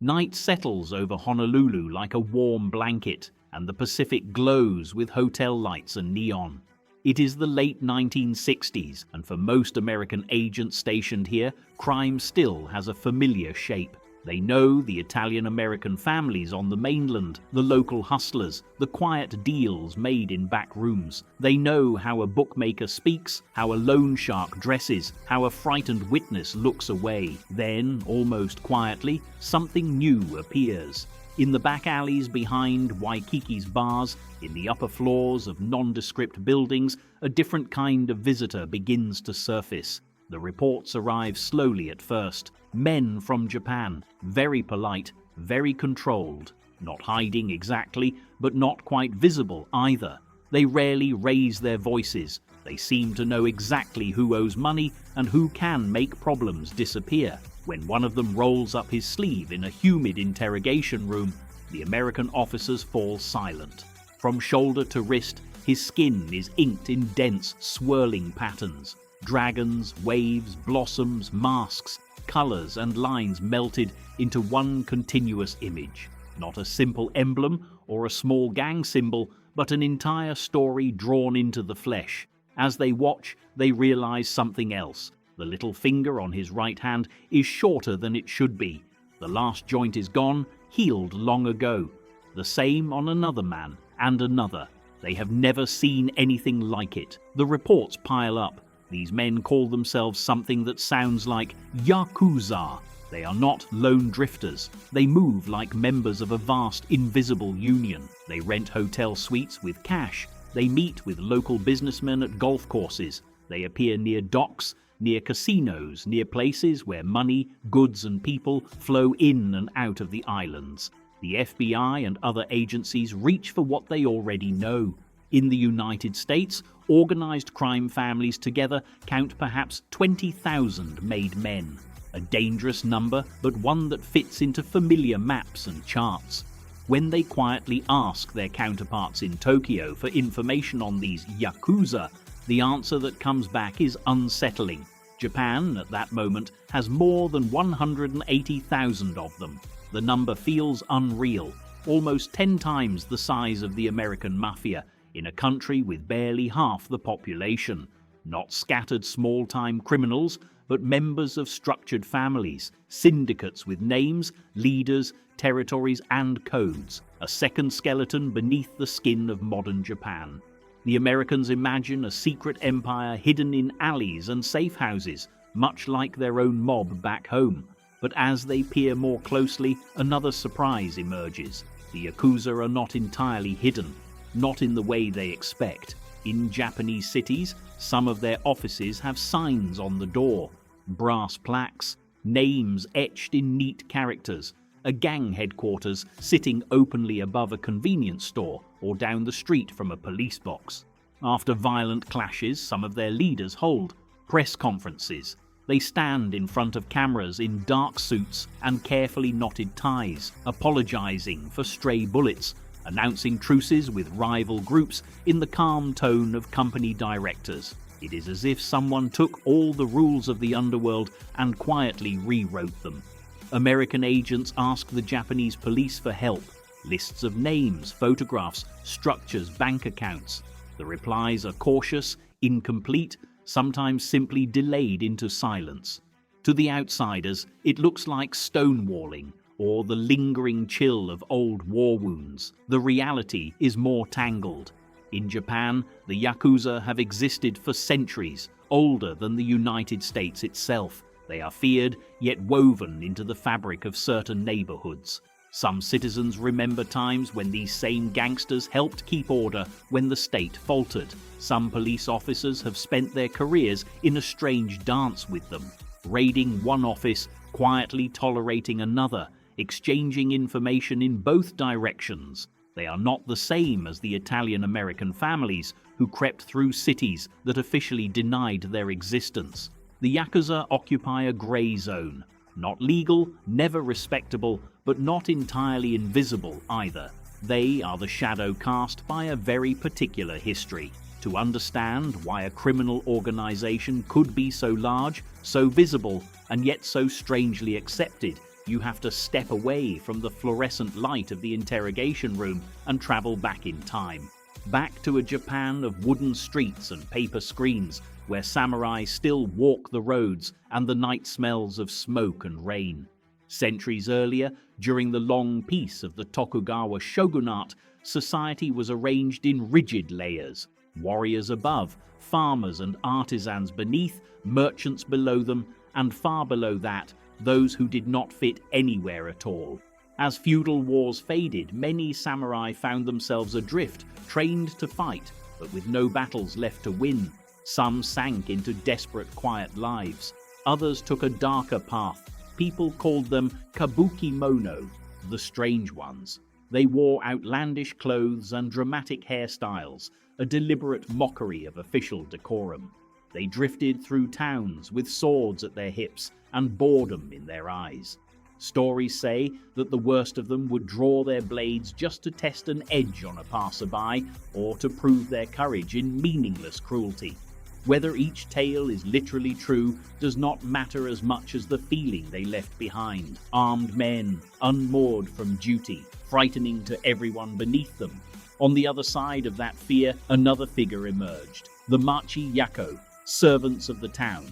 Night settles over Honolulu like a warm blanket, and the Pacific glows with hotel lights and neon. It is the late 1960s, and for most American agents stationed here, crime still has a familiar shape. They know the Italian-American families on the mainland, the local hustlers, the quiet deals made in back rooms. They know how a bookmaker speaks, how a loan shark dresses, how a frightened witness looks away. Then, almost quietly, something new appears. In the back alleys behind Waikiki's bars, in the upper floors of nondescript buildings, a different kind of visitor begins to surface. The reports arrive slowly at first. Men from Japan, very polite, very controlled, not hiding exactly, but not quite visible either. They rarely raise their voices. They seem to know exactly who owes money and who can make problems disappear. When one of them rolls up his sleeve in a humid interrogation room, the American officers fall silent. From shoulder to wrist, his skin is inked in dense, swirling patterns. Dragons, waves, blossoms, masks, colors and lines melted into one continuous image. Not a simple emblem or a small gang symbol, but an entire story drawn into the flesh. As they watch, they realize something else. The little finger on his right hand is shorter than it should be. The last joint is gone, healed long ago. The same on another man and another. They have never seen anything like it. The reports pile up. These men call themselves something that sounds like Yakuza. They are not lone drifters. They move like members of a vast, invisible union. They rent hotel suites with cash. They meet with local businessmen at golf courses. They appear near docks, near casinos, near places where money, goods and people flow in and out of the islands. The FBI and other agencies reach for what they already know. In the United States, organized crime families together count perhaps 20,000 made men. A dangerous number, but one that fits into familiar maps and charts. When they quietly ask their counterparts in Tokyo for information on these Yakuza, the answer that comes back is unsettling. Japan, at that moment, has more than 180,000 of them. The number feels unreal, almost 10 times the size of the American Mafia, in a country with barely half the population. Not scattered small-time criminals, but members of structured families, syndicates with names, leaders, territories and codes. A second skeleton beneath the skin of modern Japan. The Americans imagine a secret empire hidden in alleys and safe houses, much like their own mob back home. But as they peer more closely, another surprise emerges. The Yakuza are not entirely hidden. Not in the way they expect. In Japanese cities, some of their offices have signs on the door, brass plaques, names etched in neat characters, a gang headquarters sitting openly above a convenience store or down the street from a police box. After violent clashes, some of their leaders hold press conferences. They stand in front of cameras in dark suits and carefully knotted ties, apologizing for stray bullets, announcing truces with rival groups in the calm tone of company directors. It is as if someone took all the rules of the underworld and quietly rewrote them. American agents ask the Japanese police for help. Lists of names, photographs, structures, bank accounts. The replies are cautious, incomplete, sometimes simply delayed into silence. To the outsiders, it looks like stonewalling, or the lingering chill of old war wounds. The reality is more tangled. In Japan, the Yakuza have existed for centuries, older than the United States itself. They are feared, yet woven into the fabric of certain neighborhoods. Some citizens remember times when these same gangsters helped keep order when the state faltered. Some police officers have spent their careers in a strange dance with them, raiding one office, quietly tolerating another, exchanging information in both directions. They are not the same as the Italian-American families who crept through cities that officially denied their existence. The Yakuza occupy a grey zone. Not legal, never respectable, but not entirely invisible either. They are the shadow cast by a very particular history. To understand why a criminal organization could be so large, so visible, and yet so strangely accepted, you have to step away from the fluorescent light of the interrogation room and travel back in time. Back to a Japan of wooden streets and paper screens, where samurai still walk the roads and the night smells of smoke and rain. Centuries earlier, during the long peace of the Tokugawa shogunate, society was arranged in rigid layers. Warriors above, farmers and artisans beneath, merchants below them, and far below that, those who did not fit anywhere at all. As feudal wars faded, many samurai found themselves adrift, trained to fight, but with no battles left to win. Some sank into desperate, quiet lives. Others took a darker path. People called them kabuki-mono, the strange ones. They wore outlandish clothes and dramatic hairstyles, a deliberate mockery of official decorum. They drifted through towns with swords at their hips and boredom in their eyes. Stories say that the worst of them would draw their blades just to test an edge on a passerby or to prove their courage in meaningless cruelty. Whether each tale is literally true does not matter as much as the feeling they left behind. Armed men, unmoored from duty, frightening to everyone beneath them. On the other side of that fear, another figure emerged, the Machi Yako, servants of the town.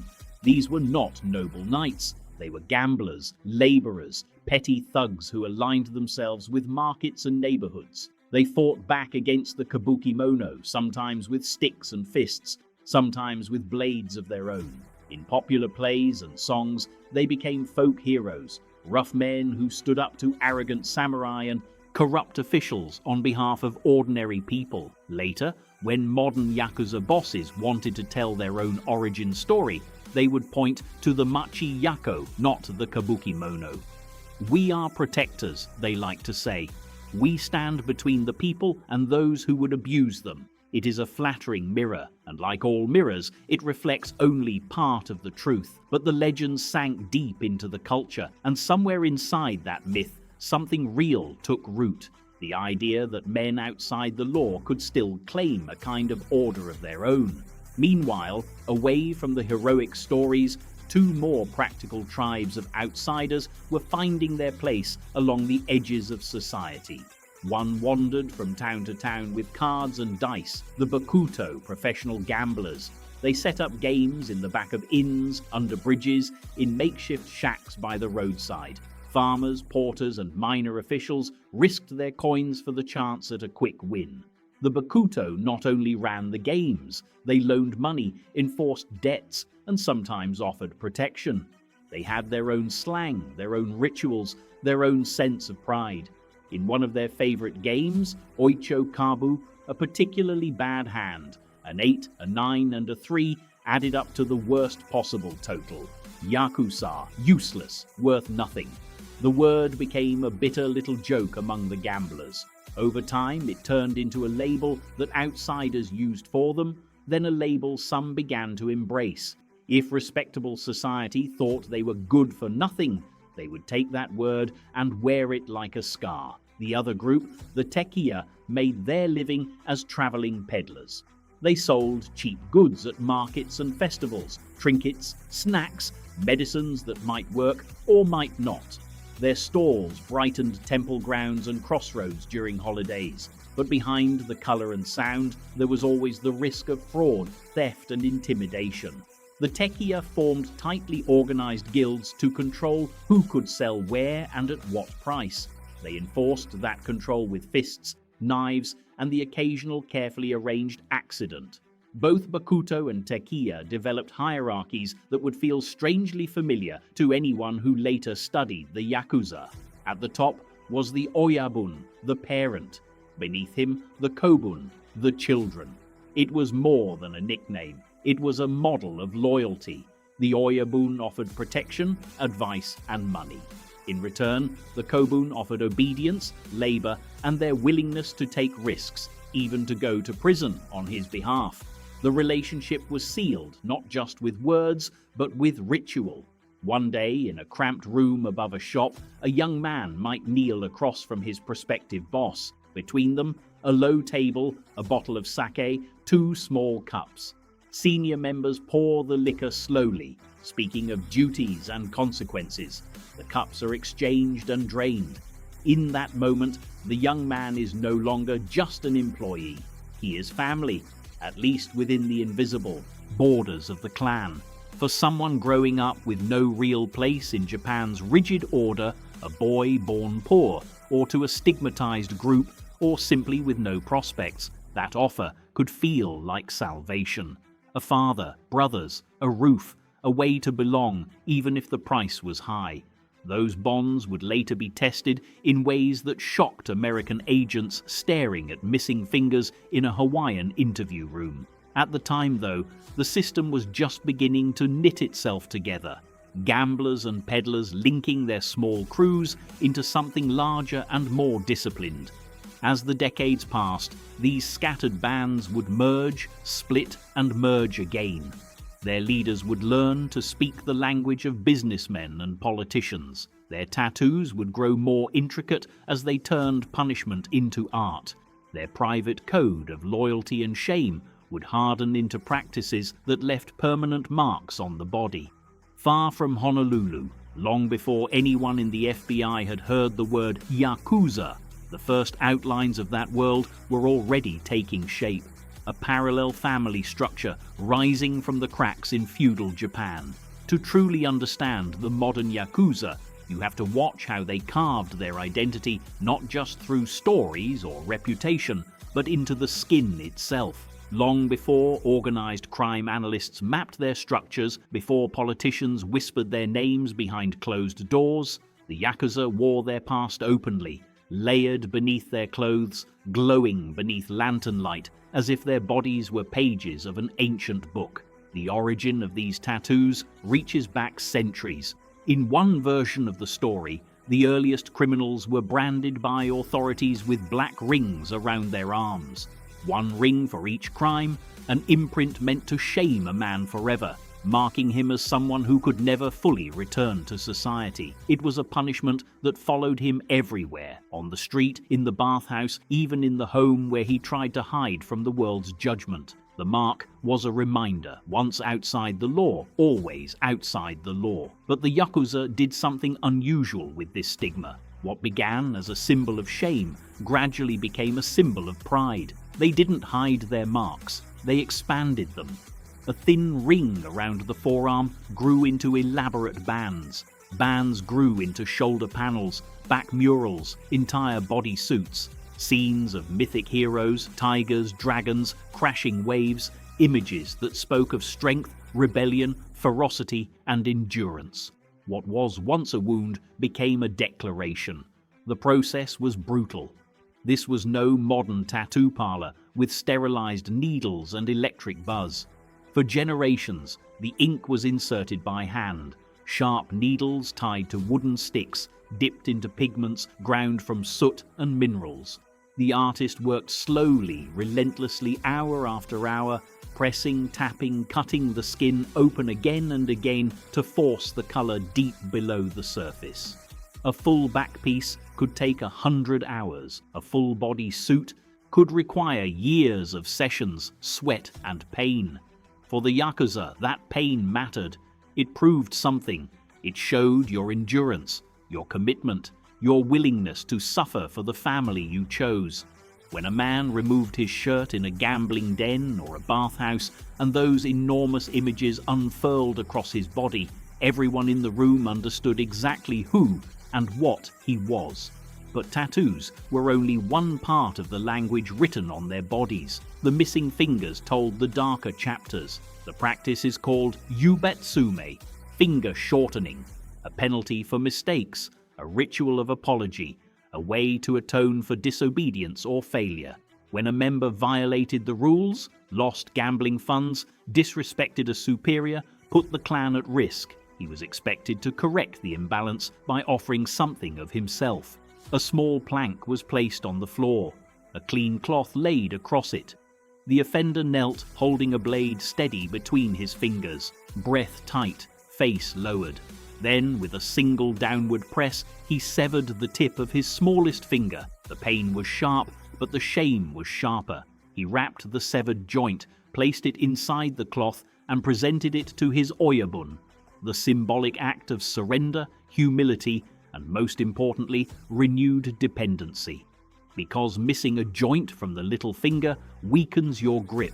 These were not noble knights. They were gamblers, laborers, petty thugs who aligned themselves with markets and neighborhoods. They fought back against the kabuki-mono, sometimes with sticks and fists, sometimes with blades of their own. In popular plays and songs, they became folk heroes, rough men who stood up to arrogant samurai and corrupt officials on behalf of ordinary people. Later, when modern Yakuza bosses wanted to tell their own origin story, they would point to the Machi Yako, not the kabuki-mono. "We are protectors," they like to say. "We stand between the people and those who would abuse them." It is a flattering mirror, and like all mirrors, it reflects only part of the truth. But the legends sank deep into the culture, and somewhere inside that myth, something real took root. The idea that men outside the law could still claim a kind of order of their own. Meanwhile, away from the heroic stories, two more practical tribes of outsiders were finding their place along the edges of society. One wandered from town to town with cards and dice, the Bakuto, professional gamblers. They set up games in the back of inns, under bridges, in makeshift shacks by the roadside. Farmers, porters, and minor officials risked their coins for the chance at a quick win. The Bakuto not only ran the games, they loaned money, enforced debts, and sometimes offered protection. They had their own slang, their own rituals, their own sense of pride. In one of their favorite games, Oicho Kabu, a particularly bad hand, an 8, a 9, and a 3 added up to the worst possible total. Yakuza, useless, worth nothing. The word became a bitter little joke among the gamblers. Over time, it turned into a label that outsiders used for them, then a label some began to embrace. If respectable society thought they were good for nothing, they would take that word and wear it like a scar. The other group, the tekiya, made their living as traveling peddlers. They sold cheap goods at markets and festivals, trinkets, snacks, medicines that might work or might not. Their stalls brightened temple grounds and crossroads during holidays, but behind the color and sound, there was always the risk of fraud, theft, and intimidation. The tekiya formed tightly organized guilds to control who could sell where and at what price. They enforced that control with fists, knives, and the occasional carefully arranged accident. Both Bakuto and tekiya developed hierarchies that would feel strangely familiar to anyone who later studied the Yakuza. At the top was the Oyabun, the parent. Beneath him, the Kobun, the children. It was more than a nickname. It was a model of loyalty. The Oyabun offered protection, advice, and money. In return, the Kobun offered obedience, labor, and their willingness to take risks, even to go to prison on his behalf. The relationship was sealed not just with words, but with ritual. One day, in a cramped room above a shop, a young man might kneel across from his prospective boss. Between them, a low table, a bottle of sake, 2 small cups. Senior members pour the liquor slowly, speaking of duties and consequences. The cups are exchanged and drained. In that moment, the young man is no longer just an employee. He is family, at least within the invisible borders of the clan. For someone growing up with no real place in Japan's rigid order, a boy born poor, or to a stigmatized group, or simply with no prospects, that offer could feel like salvation. A father, brothers, a roof, a way to belong, even if the price was high. Those bonds would later be tested in ways that shocked American agents staring at missing fingers in a Hawaiian interview room. At the time, though, the system was just beginning to knit itself together. Gamblers and peddlers linking their small crews into something larger and more disciplined. As the decades passed, these scattered bands would merge, split, and merge again. Their leaders would learn to speak the language of businessmen and politicians. Their tattoos would grow more intricate as they turned punishment into art. Their private code of loyalty and shame would harden into practices that left permanent marks on the body. Far from Honolulu, long before anyone in the FBI had heard the word Yakuza, the first outlines of that world were already taking shape. A parallel family structure rising from the cracks in feudal Japan. To truly understand the modern Yakuza, you have to watch how they carved their identity not just through stories or reputation, but into the skin itself. Long before organized crime analysts mapped their structures, before politicians whispered their names behind closed doors, the Yakuza wore their past openly, layered beneath their clothes, glowing beneath lantern light, as if their bodies were pages of an ancient book. The origin of these tattoos reaches back centuries. In one version of the story, the earliest criminals were branded by authorities with black rings around their arms. One ring for each crime, an imprint meant to shame a man forever, marking him as someone who could never fully return to society. It was a punishment that followed him everywhere, on the street, in the bathhouse, even in the home where he tried to hide from the world's judgment. The mark was a reminder, once outside the law, always outside the law. But the Yakuza did something unusual with this stigma. What began as a symbol of shame gradually became a symbol of pride. They didn't hide their marks, they expanded them. A thin ring around the forearm grew into elaborate bands. Bands grew into shoulder panels, back murals, entire body suits. Scenes of mythic heroes, tigers, dragons, crashing waves, images that spoke of strength, rebellion, ferocity, and endurance. What was once a wound became a declaration. The process was brutal. This was no modern tattoo parlor with sterilized needles and electric buzz. For generations, the ink was inserted by hand, sharp needles tied to wooden sticks, dipped into pigments ground from soot and minerals. The artist worked slowly, relentlessly, hour after hour, pressing, tapping, cutting the skin open again and again to force the color deep below the surface. A full back piece could take 100 hours. A full body suit could require years of sessions, sweat, and pain. For the Yakuza, that pain mattered. It proved something. It showed your endurance, your commitment, your willingness to suffer for the family you chose. When a man removed his shirt in a gambling den or a bathhouse and those enormous images unfurled across his body, everyone in the room understood exactly who and what he was. But tattoos were only one part of the language written on their bodies. The missing fingers told the darker chapters. The practice is called yubetsume, finger shortening, a penalty for mistakes, a ritual of apology, a way to atone for disobedience or failure. When a member violated the rules, lost gambling funds, disrespected a superior, put the clan at risk, he was expected to correct the imbalance by offering something of himself. A small plank was placed on the floor, a clean cloth laid across it. The offender knelt, holding a blade steady between his fingers, breath tight, face lowered. Then, with a single downward press, he severed the tip of his smallest finger. The pain was sharp, but the shame was sharper. He wrapped the severed joint, placed it inside the cloth, and presented it to his oyabun. the symbolic act of surrender, humility, and most importantly, renewed dependency. Because missing a joint from the little finger weakens your grip.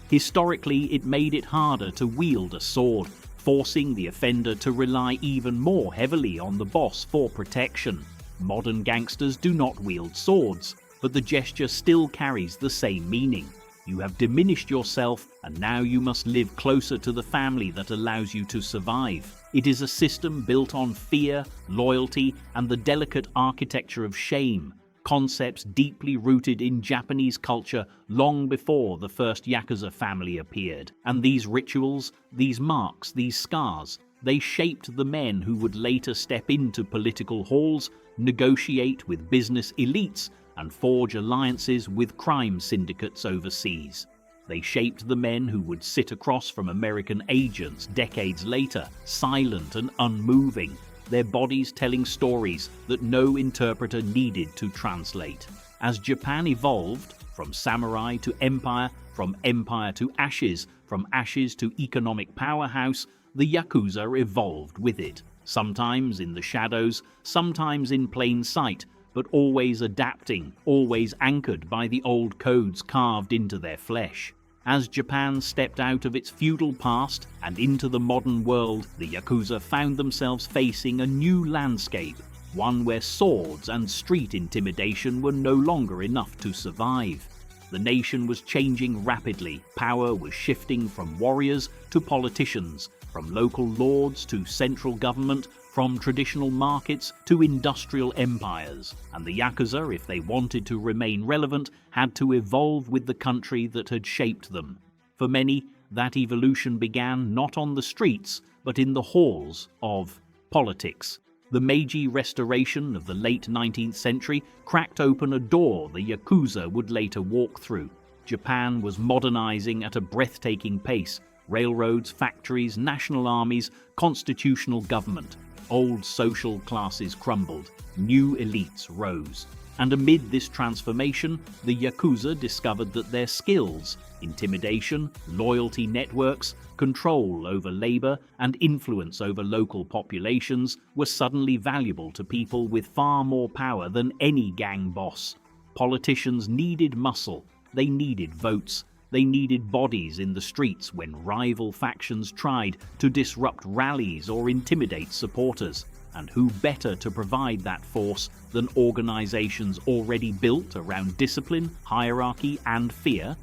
Historically, it made it harder to wield a sword, forcing the offender to rely even more heavily on the boss for protection. Modern gangsters do not wield swords, but the gesture still carries the same meaning. You have diminished yourself, and now you must live closer to the family that allows you to survive. It is a system built on fear, loyalty, and the delicate architecture of shame, concepts deeply rooted in Japanese culture long before the first Yakuza family appeared. And these rituals, these marks, these scars, they shaped the men who would later step into political halls, negotiate with business elites, and forge alliances with crime syndicates overseas. They shaped the men who would sit across from American agents decades later, silent and unmoving, their bodies telling stories that no interpreter needed to translate. As Japan evolved, from samurai to empire, from empire to ashes, from ashes to economic powerhouse, the Yakuza evolved with it, sometimes in the shadows, sometimes in plain sight, but always adapting, always anchored by the old codes carved into their flesh. As Japan stepped out of its feudal past and into the modern world, the Yakuza found themselves facing a new landscape, one where swords and street intimidation were no longer enough to survive. The nation was changing rapidly. Power was shifting from warriors to politicians, from local lords to central government, from traditional markets to industrial empires, and the Yakuza, if they wanted to remain relevant, had to evolve with the country that had shaped them. For many, that evolution began not on the streets, but in the halls of politics. The Meiji Restoration of the late 19th century cracked open a door the Yakuza would later walk through. Japan was modernizing at a breathtaking pace. Railroads, factories, national armies, constitutional government. Old social classes crumbled, new elites rose. And amid this transformation, the Yakuza discovered that their skills, intimidation, loyalty networks, control over labor, and influence over local populations were suddenly valuable to people with far more power than any gang boss. Politicians needed muscle, they needed votes, they needed bodies in the streets when rival factions tried to disrupt rallies or intimidate supporters. And who better to provide that force than organizations already built around discipline, hierarchy, and fear?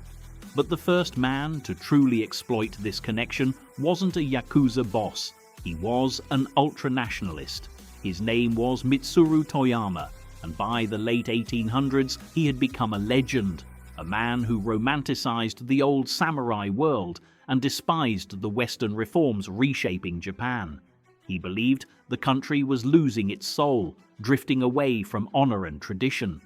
But the first man to truly exploit this connection wasn't a Yakuza boss. He was an ultranationalist. His name was Mitsuru Toyama, and by the late 1800s he had become a legend. A man who romanticized the old samurai world and despised the Western reforms reshaping Japan. He believed the country was losing its soul, drifting away from honor and tradition.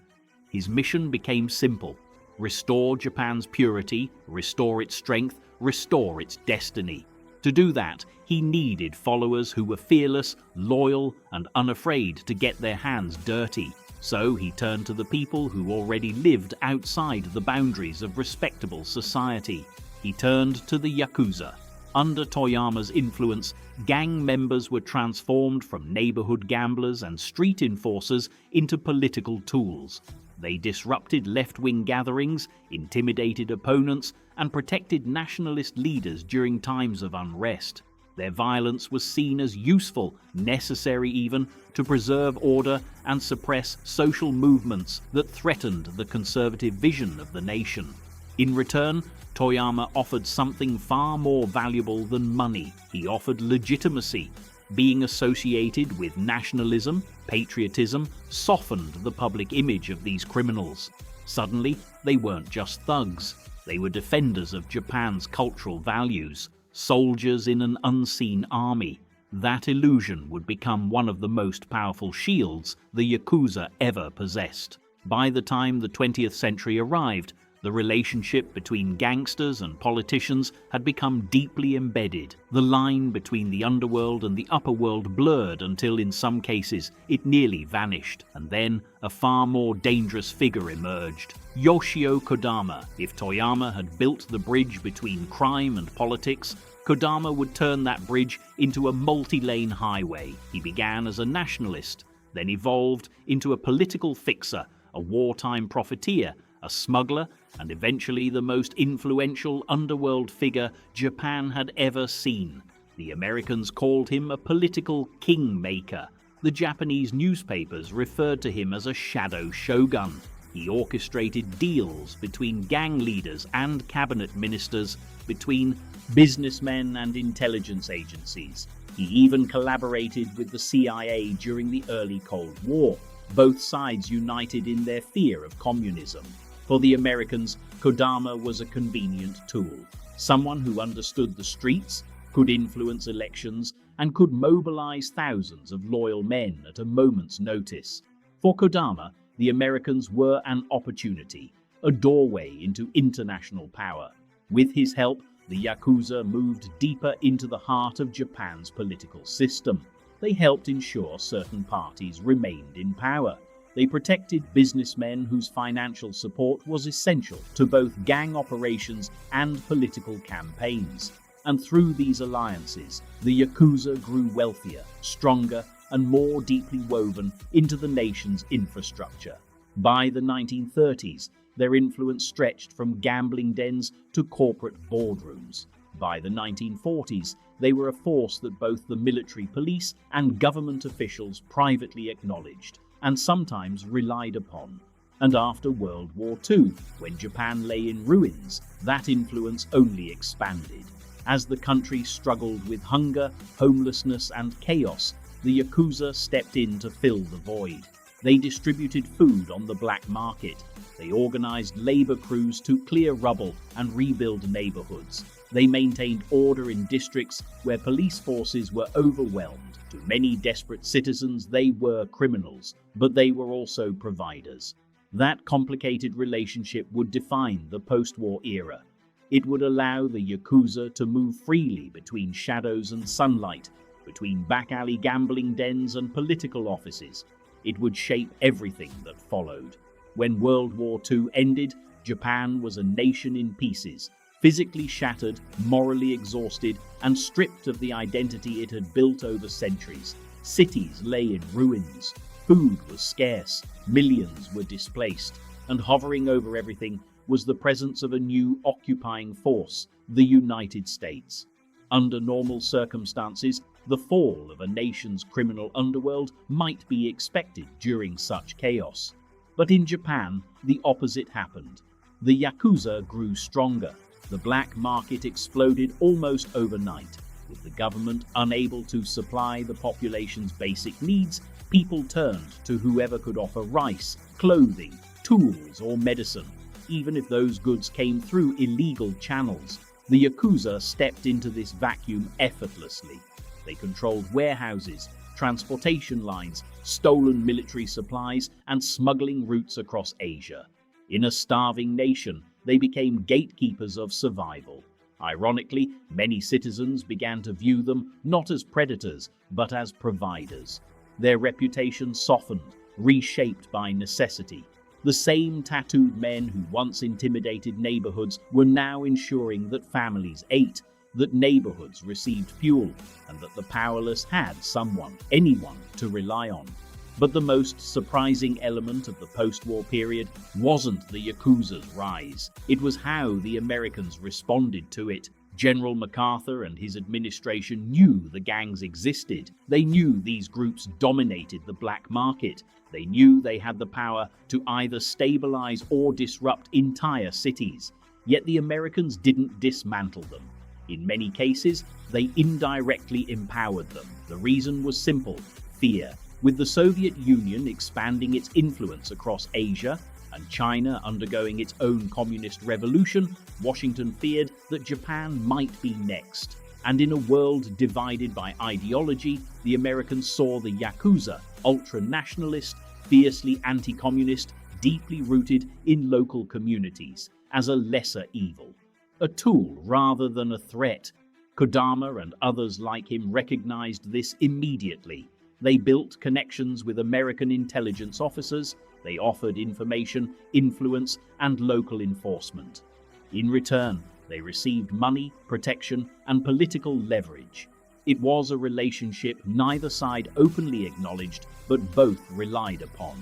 His mission became simple: restore Japan's purity, restore its strength, restore its destiny. To do that, he needed followers who were fearless, loyal, and unafraid to get their hands dirty. So he turned to the people who already lived outside the boundaries of respectable society. He turned to the Yakuza. Under Toyama's influence, gang members were transformed from neighborhood gamblers and street enforcers into political tools. They disrupted left-wing gatherings, intimidated opponents, and protected nationalist leaders during times of unrest. Their violence was seen as useful, necessary even, to preserve order and suppress social movements that threatened the conservative vision of the nation. In return, Toyama offered something far more valuable than money. He offered legitimacy. Being associated with nationalism, patriotism, softened the public image of these criminals. Suddenly, they weren't just thugs. They were defenders of Japan's cultural values. Soldiers in an unseen army. That illusion would become one of the most powerful shields the Yakuza ever possessed. By the time the 20th century arrived, The relationship between gangsters and politicians had become deeply embedded. The line between the underworld and the upper world blurred until in some cases it nearly vanished, and then a far more dangerous figure emerged. Yoshio Kodama. If Toyama had built the bridge between crime and politics, Kodama would turn that bridge into a multi-lane highway. He began as a nationalist, then evolved into a political fixer, a wartime profiteer, a smuggler, and eventually the most influential underworld figure Japan had ever seen. The Americans called him a political kingmaker. The Japanese newspapers referred to him as a shadow shogun. He orchestrated deals between gang leaders and cabinet ministers, between businessmen and intelligence agencies. He even collaborated with the CIA during the early Cold War. Both sides united in their fear of communism. For the Americans, Kodama was a convenient tool, someone who understood the streets, could influence elections, and could mobilize thousands of loyal men at a moment's notice. For Kodama, the Americans were an opportunity, a doorway into international power. With his help, the Yakuza moved deeper into the heart of Japan's political system. They helped ensure certain parties remained in power. They protected businessmen whose financial support was essential to both gang operations and political campaigns. And through these alliances, the Yakuza grew wealthier, stronger, and more deeply woven into the nation's infrastructure. By the 1930s, their influence stretched from gambling dens to corporate boardrooms. By the 1940s, they were a force that both the military police and government officials privately acknowledged, and sometimes relied upon. And after World War II, when Japan lay in ruins, that influence only expanded. As the country struggled with hunger, homelessness, and chaos, the Yakuza stepped in to fill the void. They distributed food on the black market. They organized labor crews to clear rubble and rebuild neighborhoods. They maintained order in districts where police forces were overwhelmed. To many desperate citizens, they were criminals, but they were also providers. That complicated relationship would define the post-war era. It would allow the Yakuza to move freely between shadows and sunlight, between back-alley gambling dens and political offices. It would shape everything that followed. When World War II ended, Japan was a nation in pieces, physically shattered, morally exhausted, and stripped of the identity it had built over centuries. Cities lay in ruins. Food was scarce. Millions were displaced. And hovering over everything was the presence of a new occupying force, the United States. Under normal circumstances, the fall of a nation's criminal underworld might be expected during such chaos. But in Japan, the opposite happened. The Yakuza grew stronger. The black market exploded almost overnight. With the government unable to supply the population's basic needs, people turned to whoever could offer rice, clothing, tools, or medicine. Even if those goods came through illegal channels, the Yakuza stepped into this vacuum effortlessly. They controlled warehouses, transportation lines, stolen military supplies, and smuggling routes across Asia. In a starving nation, they became gatekeepers of survival. Ironically, many citizens began to view them not as predators, but as providers. Their reputation softened, reshaped by necessity. The same tattooed men who once intimidated neighborhoods were now ensuring that families ate, that neighborhoods received fuel, and that the powerless had someone, anyone, to rely on. But the most surprising element of the post-war period wasn't the Yakuza's rise. It was how the Americans responded to it. General MacArthur and his administration knew the gangs existed. They knew these groups dominated the black market. They knew they had the power to either stabilize or disrupt entire cities. Yet the Americans didn't dismantle them. In many cases, they indirectly empowered them. The reason was simple: fear. With the Soviet Union expanding its influence across Asia and China undergoing its own communist revolution, Washington feared that Japan might be next. And in a world divided by ideology, the Americans saw the Yakuza, ultra-nationalist, fiercely anti-communist, deeply rooted in local communities, as a lesser evil, a tool rather than a threat. Kodama and others like him recognized this immediately. They built connections with American intelligence officers, they offered information, influence, and local enforcement. In return, they received money, protection, and political leverage. It was a relationship neither side openly acknowledged, but both relied upon.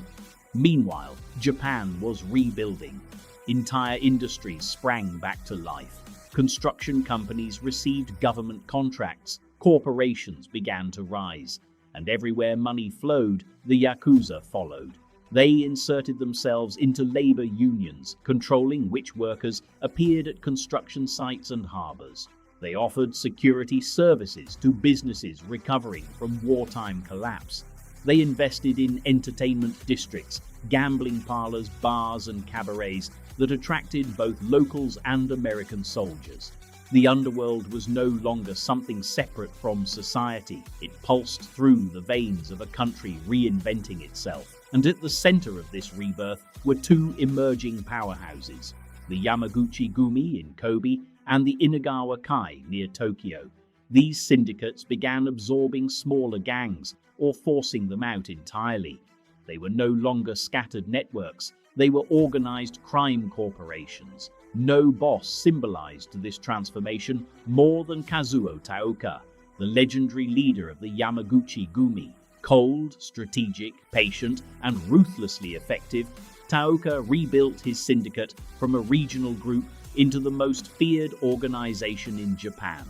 Meanwhile, Japan was rebuilding. Entire industries sprang back to life. Construction companies received government contracts, corporations began to rise, and everywhere money flowed, the Yakuza followed. They inserted themselves into labor unions, controlling which workers appeared at construction sites and harbors. They offered security services to businesses recovering from wartime collapse. They invested in entertainment districts, gambling parlors, bars, and cabarets that attracted both locals and American soldiers. The underworld was no longer something separate from society. It pulsed through the veins of a country reinventing itself. And at the center of this rebirth were two emerging powerhouses, the Yamaguchi Gumi in Kobe and the Inagawa Kai near Tokyo. These syndicates began absorbing smaller gangs or forcing them out entirely. They were no longer scattered networks, they were organized crime corporations. No boss symbolized this transformation more than Kazuo Taoka, the legendary leader of the Yamaguchi Gumi. Cold, strategic, patient, and ruthlessly effective, Taoka rebuilt his syndicate from a regional group into the most feared organization in Japan.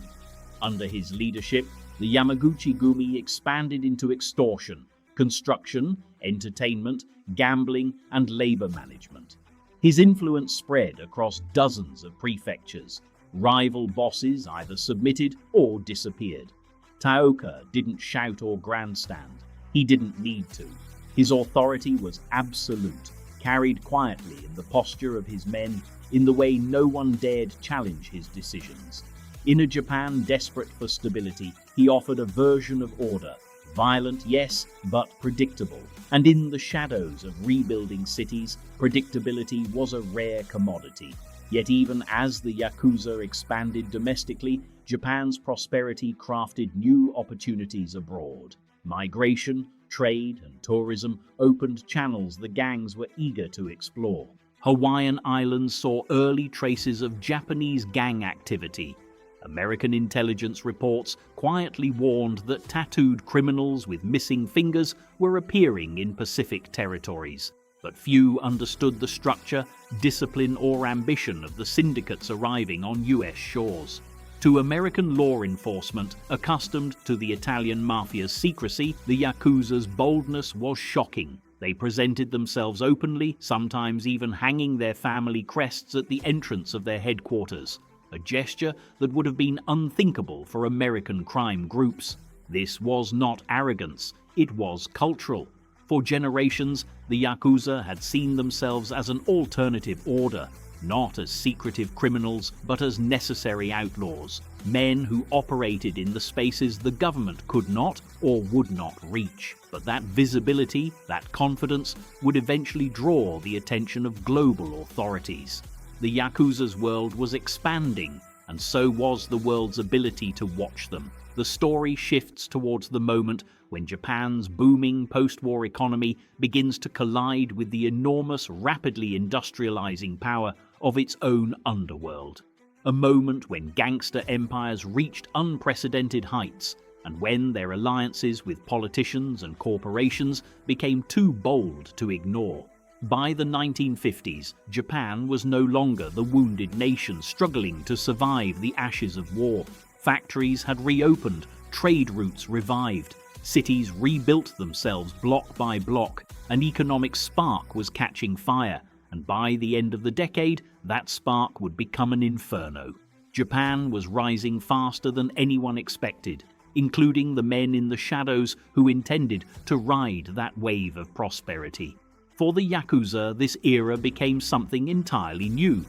Under his leadership, the Yamaguchi Gumi expanded into extortion, construction, entertainment, gambling, and labor management. His influence spread across dozens of prefectures. Rival bosses either submitted or disappeared. Taoka didn't shout or grandstand. He didn't need to. His authority was absolute, carried quietly in the posture of his men, in the way no one dared challenge his decisions. In a Japan desperate for stability, he offered a version of order, violent, yes, but predictable. And in the shadows of rebuilding cities, predictability was a rare commodity. Yet even as the Yakuza expanded domestically, Japan's prosperity crafted new opportunities abroad. Migration, trade, and tourism opened channels the gangs were eager to explore. Hawaiian Islands saw early traces of Japanese gang activity. American intelligence reports quietly warned that tattooed criminals with missing fingers were appearing in Pacific territories. But few understood the structure, discipline, or ambition of the syndicates arriving on US shores. To American law enforcement, accustomed to the Italian Mafia's secrecy, the Yakuza's boldness was shocking. They presented themselves openly, sometimes even hanging their family crests at the entrance of their headquarters, a gesture that would have been unthinkable for American crime groups. This was not arrogance, it was cultural. For generations, the Yakuza had seen themselves as an alternative order, not as secretive criminals, but as necessary outlaws, men who operated in the spaces the government could not or would not reach. But that visibility, that confidence, would eventually draw the attention of global authorities. The Yakuza's world was expanding, and so was the world's ability to watch them. The story shifts towards the moment when Japan's booming post-war economy begins to collide with the enormous, rapidly industrializing power of its own underworld. A moment when gangster empires reached unprecedented heights, and when their alliances with politicians and corporations became too bold to ignore. By the 1950s, Japan was no longer the wounded nation struggling to survive the ashes of war. Factories had reopened, trade routes revived, cities rebuilt themselves block by block, an economic spark was catching fire, and by the end of the decade, that spark would become an inferno. Japan was rising faster than anyone expected, including the men in the shadows who intended to ride that wave of prosperity. For the Yakuza, this era became something entirely new.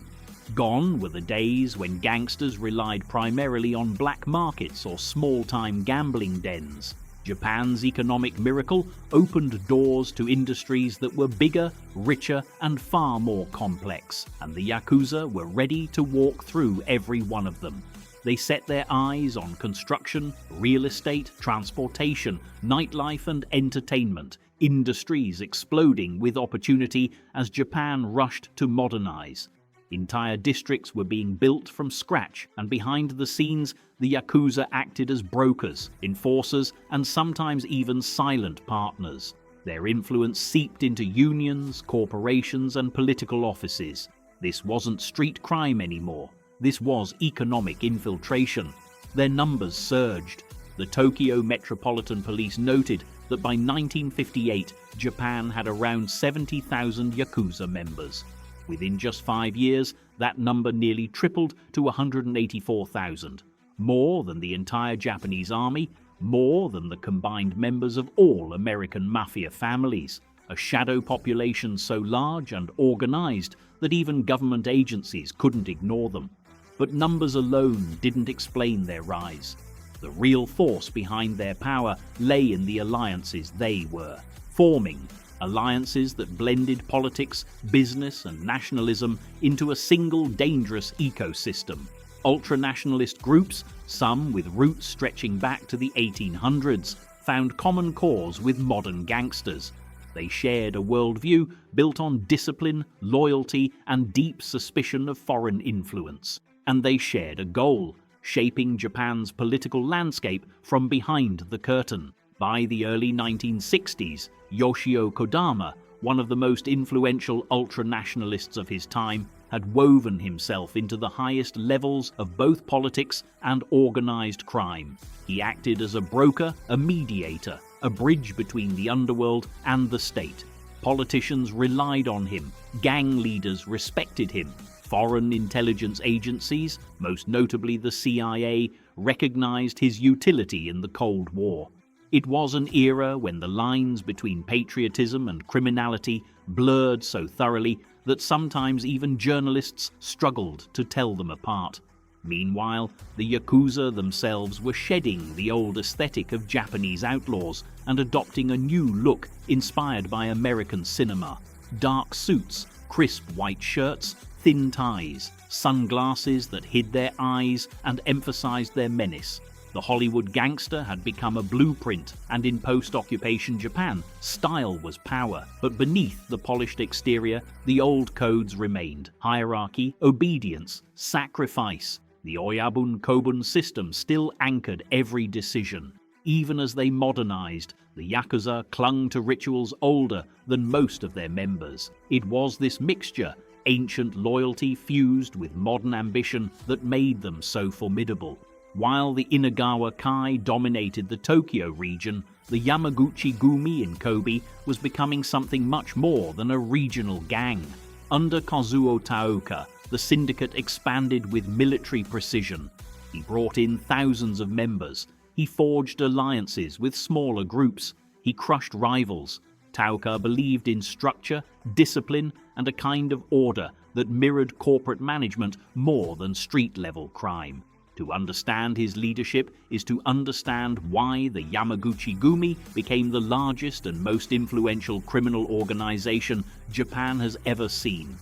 Gone were the days when gangsters relied primarily on black markets or small-time gambling dens. Japan's economic miracle opened doors to industries that were bigger, richer, and far more complex, and the Yakuza were ready to walk through every one of them. They set their eyes on construction, real estate, transportation, nightlife, and entertainment, industries exploding with opportunity as Japan rushed to modernize. Entire districts were being built from scratch, and behind the scenes, the Yakuza acted as brokers, enforcers, and sometimes even silent partners. Their influence seeped into unions, corporations, and political offices. This wasn't street crime anymore. This was economic infiltration. Their numbers surged. The Tokyo Metropolitan Police noted that by 1958, Japan had around 70,000 Yakuza members. Within just 5 years, that number nearly tripled to 184,000. More than the entire Japanese army, more than the combined members of all American mafia families. A shadow population so large and organized that even government agencies couldn't ignore them. But numbers alone didn't explain their rise. The real force behind their power lay in the alliances they were forming. Alliances that blended politics, business, and nationalism into a single dangerous ecosystem. Ultranationalist groups, some with roots stretching back to the 1800s, found common cause with modern gangsters. They shared a worldview built on discipline, loyalty, and deep suspicion of foreign influence. And they shared a goal, shaping Japan's political landscape from behind the curtain. By the early 1960s, Yoshio Kodama, one of the most influential ultra-nationalists of his time, had woven himself into the highest levels of both politics and organized crime. He acted as a broker, a mediator, a bridge between the underworld and the state. Politicians relied on him, gang leaders respected him, foreign intelligence agencies, most notably the CIA, recognized his utility in the Cold War. It was an era when the lines between patriotism and criminality blurred so thoroughly that sometimes even journalists struggled to tell them apart. Meanwhile, the Yakuza themselves were shedding the old aesthetic of Japanese outlaws and adopting a new look inspired by American cinema. Dark suits, crisp white shirts, thin ties, sunglasses that hid their eyes and emphasized their menace. The Hollywood gangster had become a blueprint, and in post-occupation Japan, style was power. But beneath the polished exterior, the old codes remained. Hierarchy, obedience, sacrifice. The Oyabun Kobun system still anchored every decision. Even as they modernized, the Yakuza clung to rituals older than most of their members. It was this mixture, ancient loyalty fused with modern ambition, that made them so formidable. While the Inagawa Kai dominated the Tokyo region, the Yamaguchi Gumi in Kobe was becoming something much more than a regional gang. Under Kazuo Taoka, the syndicate expanded with military precision. He brought in thousands of members. He forged alliances with smaller groups. He crushed rivals. Taoka believed in structure, discipline, and a kind of order that mirrored corporate management more than street-level crime. To understand his leadership is to understand why the Yamaguchi Gumi became the largest and most influential criminal organization Japan has ever seen.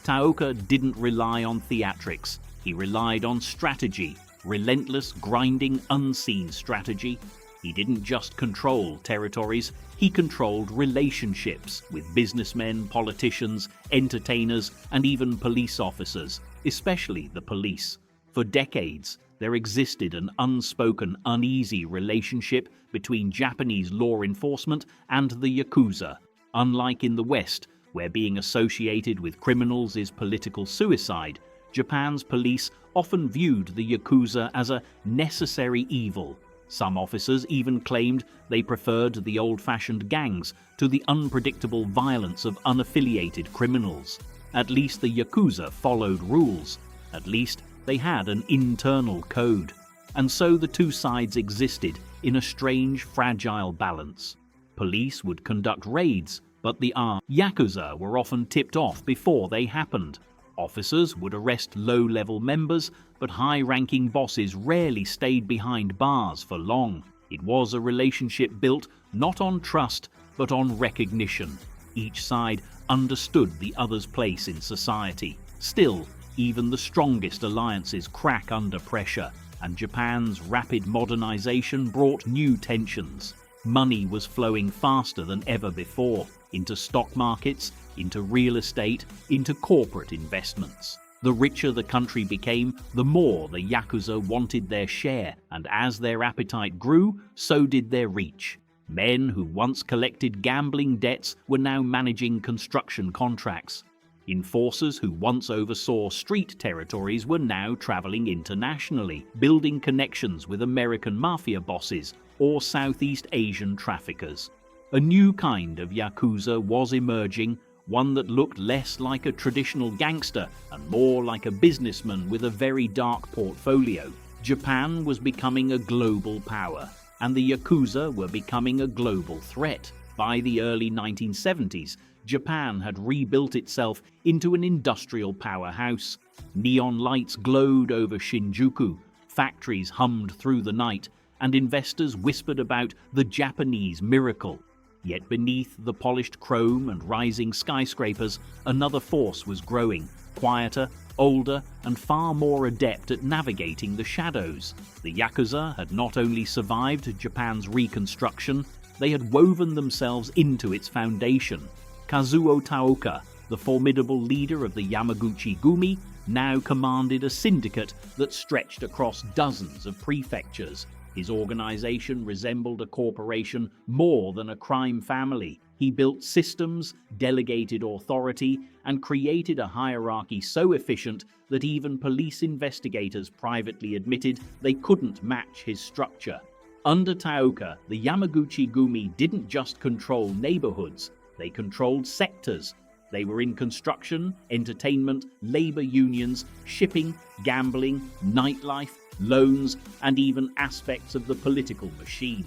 Taoka didn't rely on theatrics. He relied on strategy, relentless, grinding, unseen strategy. He didn't just control territories, he controlled relationships with businessmen, politicians, entertainers, and even police officers, especially the police. For decades, there existed an unspoken, uneasy relationship between Japanese law enforcement and the Yakuza. Unlike in the West, where being associated with criminals is political suicide, Japan's police often viewed the Yakuza as a necessary evil. Some officers even claimed they preferred the old-fashioned gangs to the unpredictable violence of unaffiliated criminals. At least the Yakuza followed rules. At least they had an internal code. And so the two sides existed in a strange, fragile balance. Police would conduct raids, but the armed Yakuza were often tipped off before they happened. Officers would arrest low-level members, but high-ranking bosses rarely stayed behind bars for long. It was a relationship built not on trust, but on recognition. Each side understood the other's place in society. Still, even the strongest alliances crack under pressure, and Japan's rapid modernization brought new tensions. Money was flowing faster than ever before, into stock markets, into real estate, into corporate investments. The richer the country became, the more the Yakuza wanted their share, and as their appetite grew, so did their reach. Men who once collected gambling debts were now managing construction contracts. Enforcers who once oversaw street territories were now traveling internationally, building connections with American mafia bosses or Southeast Asian traffickers. A new kind of Yakuza was emerging, one that looked less like a traditional gangster and more like a businessman with a very dark portfolio. Japan was becoming a global power, and the Yakuza were becoming a global threat. By the early 1970s, Japan had rebuilt itself into an industrial powerhouse. Neon lights glowed over Shinjuku, factories hummed through the night, and investors whispered about the Japanese miracle. Yet beneath the polished chrome and rising skyscrapers, another force was growing, quieter, older, and far more adept at navigating the shadows. The Yakuza had not only survived Japan's reconstruction, they had woven themselves into its foundation. Kazuo Taoka, the formidable leader of the Yamaguchi Gumi, now commanded a syndicate that stretched across dozens of prefectures. His organization resembled a corporation more than a crime family. He built systems, delegated authority, and created a hierarchy so efficient that even police investigators privately admitted they couldn't match his structure. Under Taoka, the Yamaguchi Gumi didn't just control neighborhoods, they controlled sectors. They were in construction, entertainment, labor unions, shipping, gambling, nightlife, loans, and even aspects of the political machine.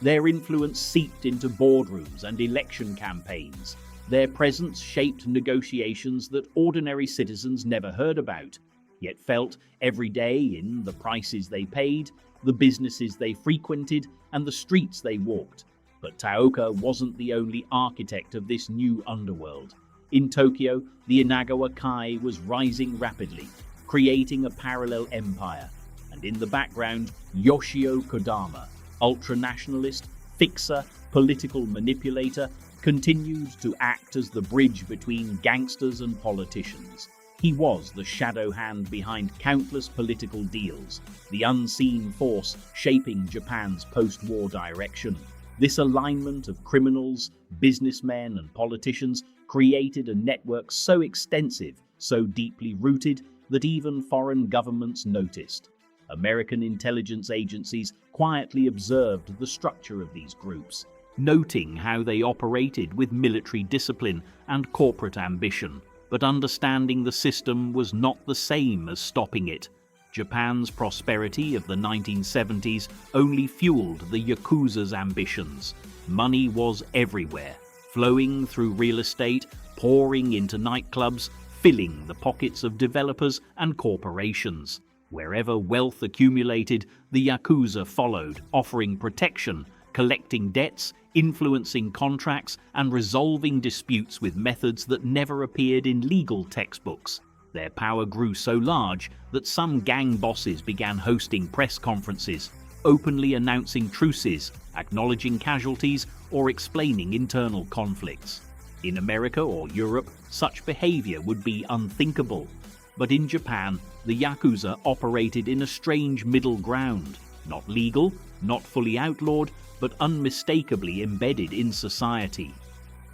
Their influence seeped into boardrooms and election campaigns. Their presence shaped negotiations that ordinary citizens never heard about, yet felt every day in the prices they paid, the businesses they frequented, and the streets they walked. But Taoka wasn't the only architect of this new underworld. In Tokyo, the Inagawa Kai was rising rapidly, creating a parallel empire. And in the background, Yoshio Kodama, ultra-nationalist, fixer, political manipulator, continued to act as the bridge between gangsters and politicians. He was the shadow hand behind countless political deals, the unseen force shaping Japan's post-war direction. This alignment of criminals, businessmen, and politicians created a network so extensive, so deeply rooted, that even foreign governments noticed. American intelligence agencies quietly observed the structure of these groups, noting how they operated with military discipline and corporate ambition. But understanding the system was not the same as stopping it. Japan's prosperity of the 1970s only fueled the Yakuza's ambitions. Money was everywhere, flowing through real estate, pouring into nightclubs, filling the pockets of developers and corporations. Wherever wealth accumulated, the Yakuza followed, offering protection, collecting debts, influencing contracts, and resolving disputes with methods that never appeared in legal textbooks. Their power grew so large that some gang bosses began hosting press conferences, openly announcing truces, acknowledging casualties, or explaining internal conflicts. In America or Europe, such behavior would be unthinkable. But in Japan, the Yakuza operated in a strange middle ground, not legal, not fully outlawed, but unmistakably embedded in society.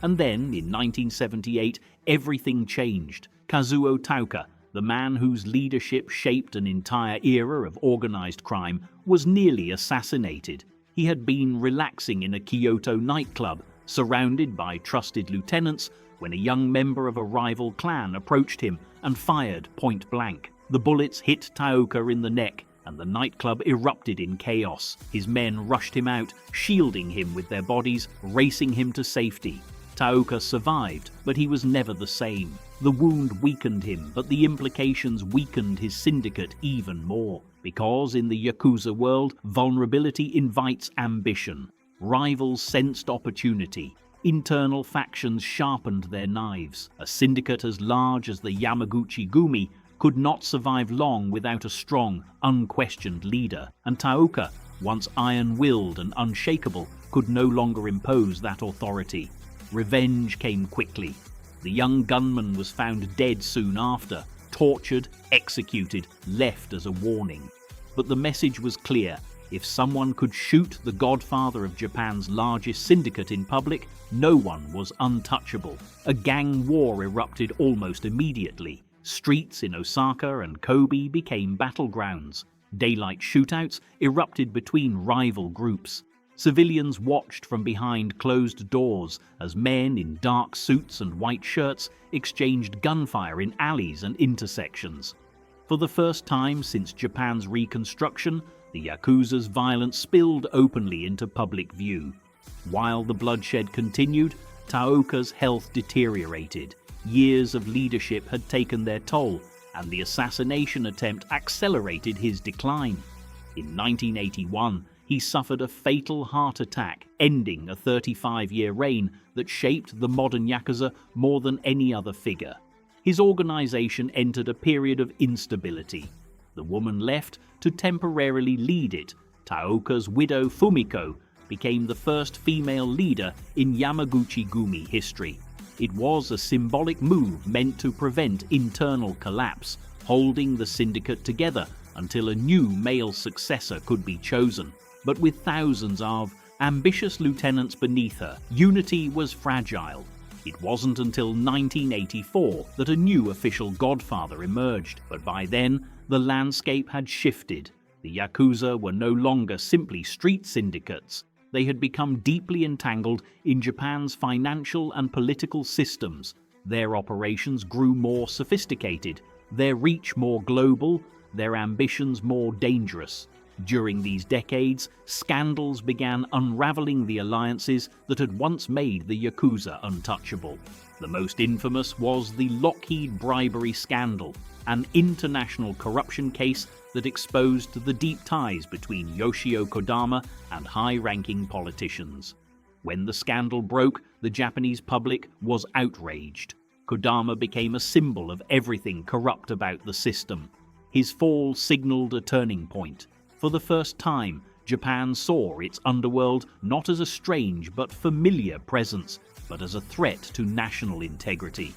And then, in 1978, everything changed. Kazuo Taoka, the man whose leadership shaped an entire era of organized crime, was nearly assassinated. He had been relaxing in a Kyoto nightclub, surrounded by trusted lieutenants, when a young member of a rival clan approached him and fired point blank. The bullets hit Taoka in the neck, and the nightclub erupted in chaos. His men rushed him out, shielding him with their bodies, racing him to safety. Taoka survived, but he was never the same. The wound weakened him, but the implications weakened his syndicate even more. Because in the Yakuza world, vulnerability invites ambition. Rivals sensed opportunity. Internal factions sharpened their knives. A syndicate as large as the Yamaguchi Gumi could not survive long without a strong, unquestioned leader, and Taoka, once iron-willed and unshakable, could no longer impose that authority. Revenge came quickly. The young gunman was found dead soon after, tortured, executed, left as a warning. But the message was clear. If someone could shoot the godfather of Japan's largest syndicate in public, no one was untouchable. A gang war erupted almost immediately. Streets in Osaka and Kobe became battlegrounds. Daylight shootouts erupted between rival groups. Civilians watched from behind closed doors as men in dark suits and white shirts exchanged gunfire in alleys and intersections. For the first time since Japan's reconstruction, the Yakuza's violence spilled openly into public view. While the bloodshed continued, Taoka's health deteriorated. Years of leadership had taken their toll, and the assassination attempt accelerated his decline. In 1981, he suffered a fatal heart attack, ending a 35-year reign that shaped the modern Yakuza more than any other figure. His organization entered a period of instability. The woman left to temporarily lead it. Taoka's widow Fumiko became the first female leader in Yamaguchi Gumi history. It was a symbolic move meant to prevent internal collapse, holding the syndicate together until a new male successor could be chosen. But with thousands of ambitious lieutenants beneath her, unity was fragile. It wasn't until 1984 that a new official godfather emerged, but by then, the landscape had shifted. The Yakuza were no longer simply street syndicates. They had become deeply entangled in Japan's financial and political systems. Their operations grew more sophisticated, their reach more global, their ambitions more dangerous. During these decades, scandals began unraveling the alliances that had once made the Yakuza untouchable. The most infamous was the Lockheed bribery scandal, an international corruption case that exposed the deep ties between Yoshio Kodama and high-ranking politicians. When the scandal broke, the Japanese public was outraged. Kodama became a symbol of everything corrupt about the system. His fall signaled a turning point. For the first time, Japan saw its underworld not as a strange but familiar presence, but as a threat to national integrity.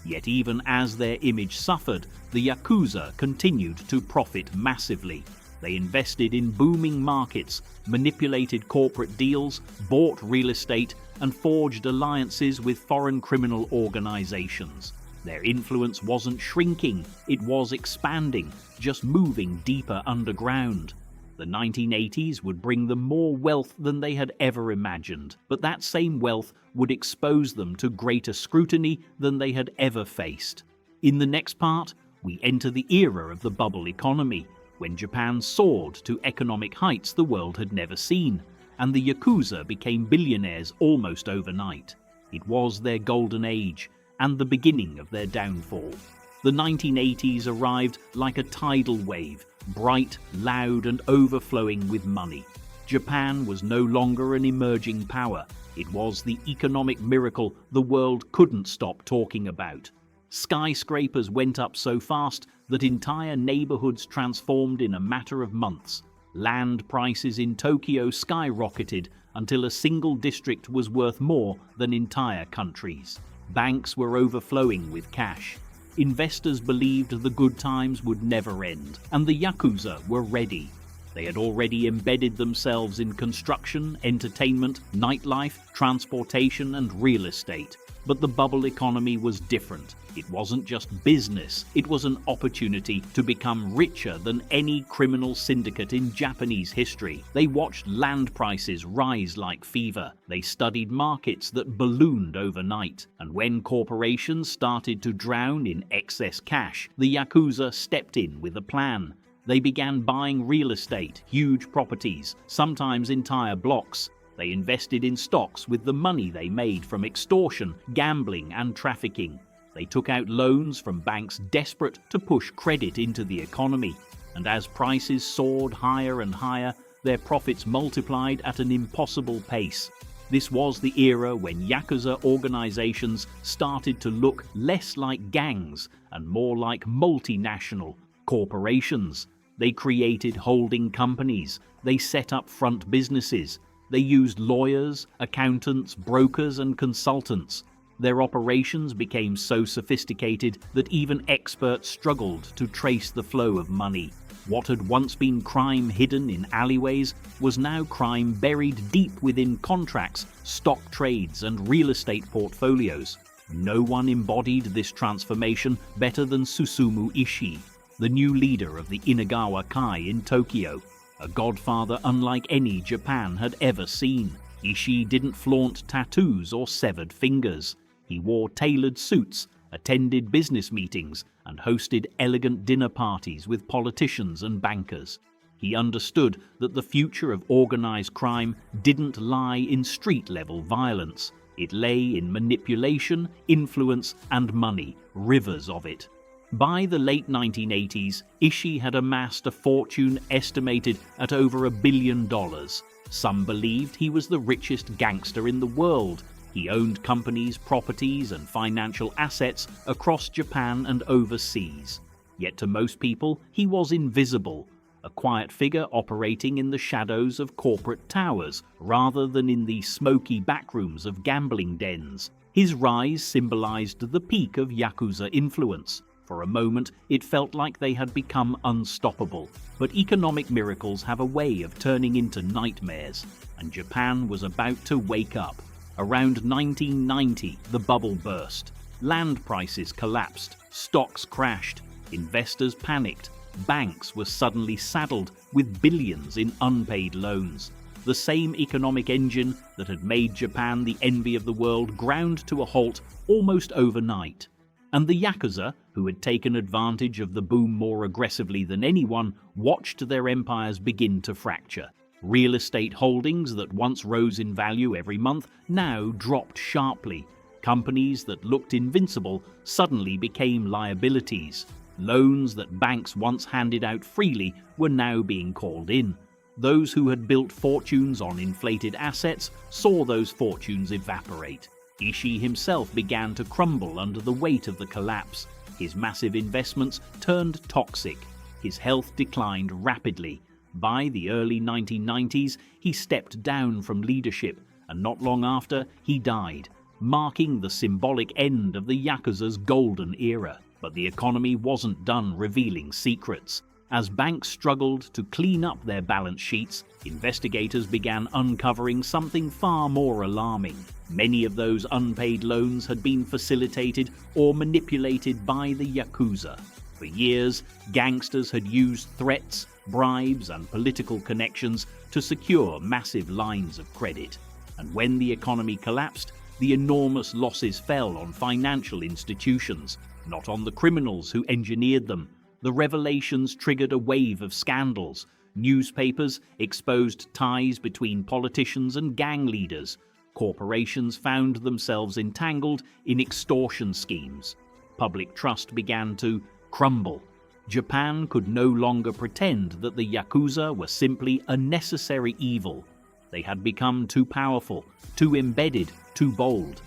Yet even as their image suffered, the Yakuza continued to profit massively. They invested in booming markets, manipulated corporate deals, bought real estate, and forged alliances with foreign criminal organizations. Their influence wasn't shrinking, it was expanding, just moving deeper underground. The 1980s would bring them more wealth than they had ever imagined, but that same wealth would expose them to greater scrutiny than they had ever faced. In the next part, we enter the era of the bubble economy, when Japan soared to economic heights the world had never seen, and the Yakuza became billionaires almost overnight. It was their golden age, and the beginning of their downfall. The 1980s arrived like a tidal wave, bright, loud, and overflowing with money. Japan was no longer an emerging power. It was the economic miracle the world couldn't stop talking about. Skyscrapers went up so fast that entire neighborhoods transformed in a matter of months. Land prices in Tokyo skyrocketed until a single district was worth more than entire countries. Banks were overflowing with cash. Investors believed the good times would never end, and the Yakuza were ready. They had already embedded themselves in construction, entertainment, nightlife, transportation, and real estate. But the bubble economy was different. It wasn't just business, it was an opportunity to become richer than any criminal syndicate in Japanese history. They watched land prices rise like fever. They studied markets that ballooned overnight. And when corporations started to drown in excess cash, the Yakuza stepped in with a plan. They began buying real estate, huge properties, sometimes entire blocks. They invested in stocks with the money they made from extortion, gambling, and trafficking. They took out loans from banks desperate to push credit into the economy. And as prices soared higher and higher, their profits multiplied at an impossible pace. This was the era when Yakuza organizations started to look less like gangs and more like multinational corporations. They created holding companies. They set up front businesses. They used lawyers, accountants, brokers, and consultants. Their operations became so sophisticated that even experts struggled to trace the flow of money. What had once been crime hidden in alleyways was now crime buried deep within contracts, stock trades, and real estate portfolios. No one embodied this transformation better than Susumu Ishii, the new leader of the Inagawa Kai in Tokyo, a godfather unlike any Japan had ever seen. Ishii didn't flaunt tattoos or severed fingers. He wore tailored suits, attended business meetings, and hosted elegant dinner parties with politicians and bankers. He understood that the future of organized crime didn't lie in street-level violence. It lay in manipulation, influence, and money, rivers of it. By the late 1980s, Ishii had amassed a fortune estimated at over $1 billion. Some believed he was the richest gangster in the world. He owned companies, properties, and financial assets across Japan and overseas. Yet to most people, he was invisible, a quiet figure operating in the shadows of corporate towers rather than in the smoky backrooms of gambling dens. His rise symbolized the peak of Yakuza influence. For a moment, it felt like they had become unstoppable. But economic miracles have a way of turning into nightmares, and Japan was about to wake up. Around 1990, the bubble burst. Land prices collapsed, stocks crashed, investors panicked, banks were suddenly saddled with billions in unpaid loans. The same economic engine that had made Japan the envy of the world ground to a halt almost overnight. And the Yakuza, who had taken advantage of the boom more aggressively than anyone, watched their empires begin to fracture. Real estate holdings that once rose in value every month now dropped sharply. Companies that looked invincible suddenly became liabilities. Loans that banks once handed out freely were now being called in. Those who had built fortunes on inflated assets saw those fortunes evaporate. Ishii himself began to crumble under the weight of the collapse. His massive investments turned toxic. His health declined rapidly. By the early 1990s, he stepped down from leadership, and not long after, he died, marking the symbolic end of the Yakuza's golden era. But the economy wasn't done revealing secrets. As banks struggled to clean up their balance sheets, investigators began uncovering something far more alarming. Many of those unpaid loans had been facilitated or manipulated by the Yakuza. For years, gangsters had used threats, bribes, and political connections to secure massive lines of credit. And when the economy collapsed, the enormous losses fell on financial institutions, not on the criminals who engineered them. The revelations triggered a wave of scandals. Newspapers exposed ties between politicians and gang leaders. Corporations found themselves entangled in extortion schemes. Public trust began to crumble. Japan could no longer pretend that the Yakuza were simply a necessary evil. They had become too powerful, too embedded, too bold.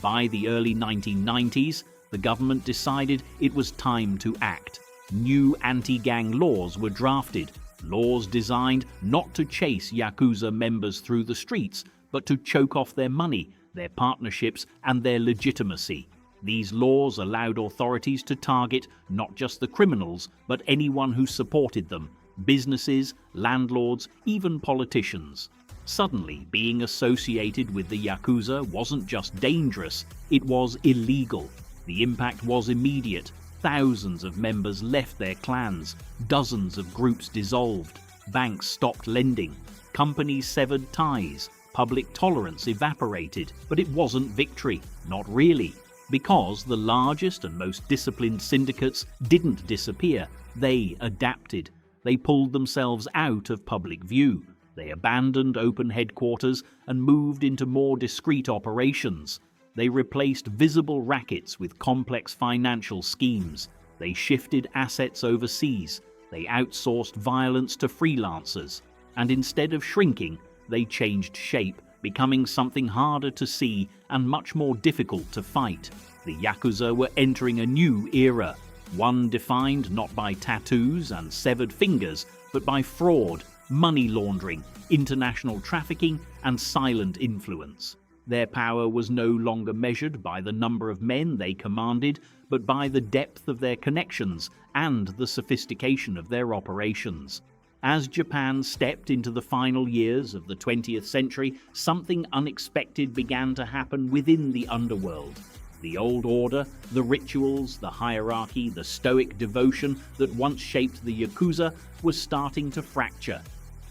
By the early 1990s, the government decided it was time to act. New anti-gang laws were drafted, laws designed not to chase Yakuza members through the streets, but to choke off their money, their partnerships, and their legitimacy. These laws allowed authorities to target not just the criminals, but anyone who supported them, businesses, landlords, even politicians. Suddenly, being associated with the Yakuza wasn't just dangerous, it was illegal. The impact was immediate. Thousands of members left their clans, dozens of groups dissolved, banks stopped lending, companies severed ties, public tolerance evaporated. But it wasn't victory, not really, because the largest and most disciplined syndicates didn't disappear, they adapted. They pulled themselves out of public view. They abandoned open headquarters and moved into more discreet operations. They replaced visible rackets with complex financial schemes. They shifted assets overseas. They outsourced violence to freelancers. And instead of shrinking, they changed shape, becoming something harder to see and much more difficult to fight. The Yakuza were entering a new era, one defined not by tattoos and severed fingers, but by fraud, money laundering, international trafficking, and silent influence. Their power was no longer measured by the number of men they commanded, but by the depth of their connections and the sophistication of their operations. As Japan stepped into the final years of the 20th century, something unexpected began to happen within the underworld. The old order, the rituals, the hierarchy, the stoic devotion that once shaped the Yakuza was starting to fracture.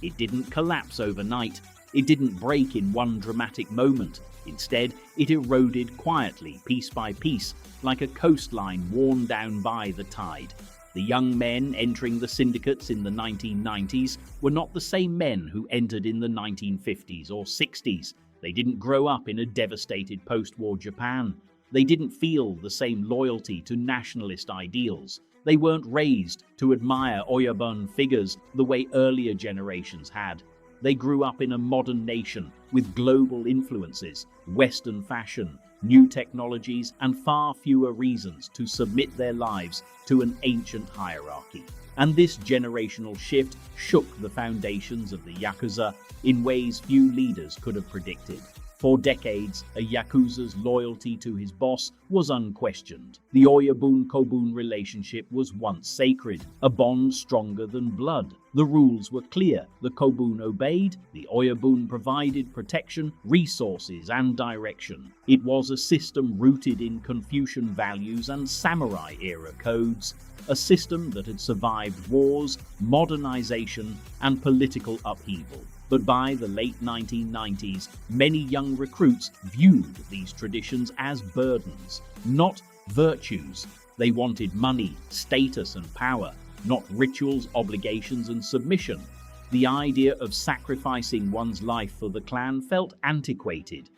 It didn't collapse overnight. It didn't break in one dramatic moment. Instead, it eroded quietly, piece by piece, like a coastline worn down by the tide. The young men entering the syndicates in the 1990s were not the same men who entered in the 1950s or 60s. They didn't grow up in a devastated post-war Japan. They didn't feel the same loyalty to nationalist ideals. They weren't raised to admire Oyabun figures the way earlier generations had. They grew up in a modern nation with global influences, Western fashion, new technologies, and far fewer reasons to submit their lives to an ancient hierarchy. And this generational shift shook the foundations of the Yakuza in ways few leaders could have predicted. For decades, a Yakuza's loyalty to his boss was unquestioned. The Oyabun-Kobun relationship was once sacred, a bond stronger than blood. The rules were clear. The Kobun obeyed, the Oyabun provided protection, resources, and direction. It was a system rooted in Confucian values and samurai-era codes, a system that had survived wars, modernization, and political upheaval. But by the late 1990s, many young recruits viewed these traditions as burdens, not virtues. They wanted money, status, and power, not rituals, obligations, and submission. The idea of sacrificing one's life for the clan felt antiquated.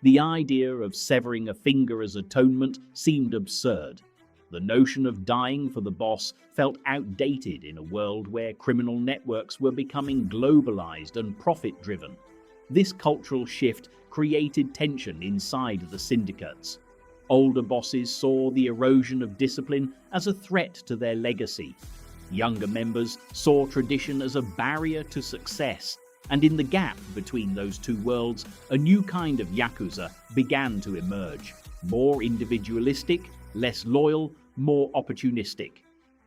The idea of severing a finger as atonement seemed absurd. The notion of dying for the boss felt outdated in a world where criminal networks were becoming globalized and profit-driven. This cultural shift created tension inside the syndicates. Older bosses saw the erosion of discipline as a threat to their legacy. Younger members saw tradition as a barrier to success. And in the gap between those two worlds, a new kind of Yakuza began to emerge. More individualistic, less loyal, more opportunistic.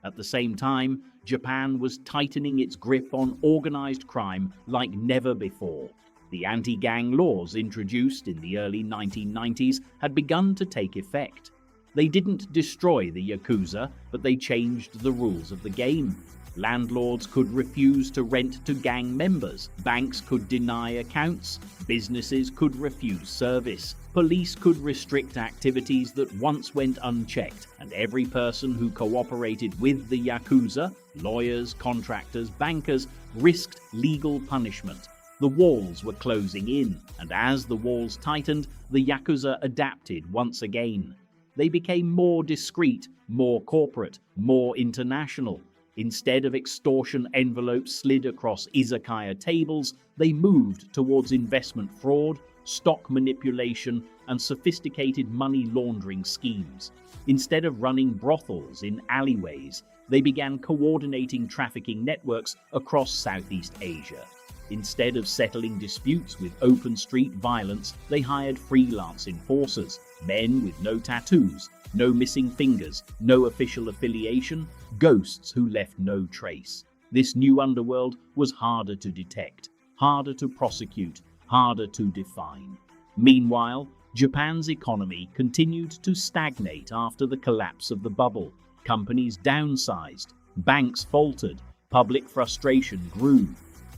At the same time, Japan was tightening its grip on organized crime like never before. The anti-gang laws introduced in the early 1990s had begun to take effect. They didn't destroy the Yakuza, but they changed the rules of the game. Landlords could refuse to rent to gang members, banks could deny accounts, businesses could refuse service, police could restrict activities that once went unchecked, and every person who cooperated with the Yakuza, lawyers, contractors, bankers, risked legal punishment. The walls were closing in, and as the walls tightened, the Yakuza adapted once again. They became more discreet, more corporate, more international. Instead of extortion envelopes slid across izakaya tables, they moved towards investment fraud, stock manipulation, and sophisticated money laundering schemes. Instead of running brothels in alleyways, they began coordinating trafficking networks across Southeast Asia. Instead of settling disputes with open street violence, they hired freelance enforcers, men with no tattoos, no missing fingers, no official affiliation, ghosts who left no trace. This new underworld was harder to detect, harder to prosecute, harder to define. Meanwhile, Japan's economy continued to stagnate after the collapse of the bubble. Companies downsized, banks faltered, public frustration grew.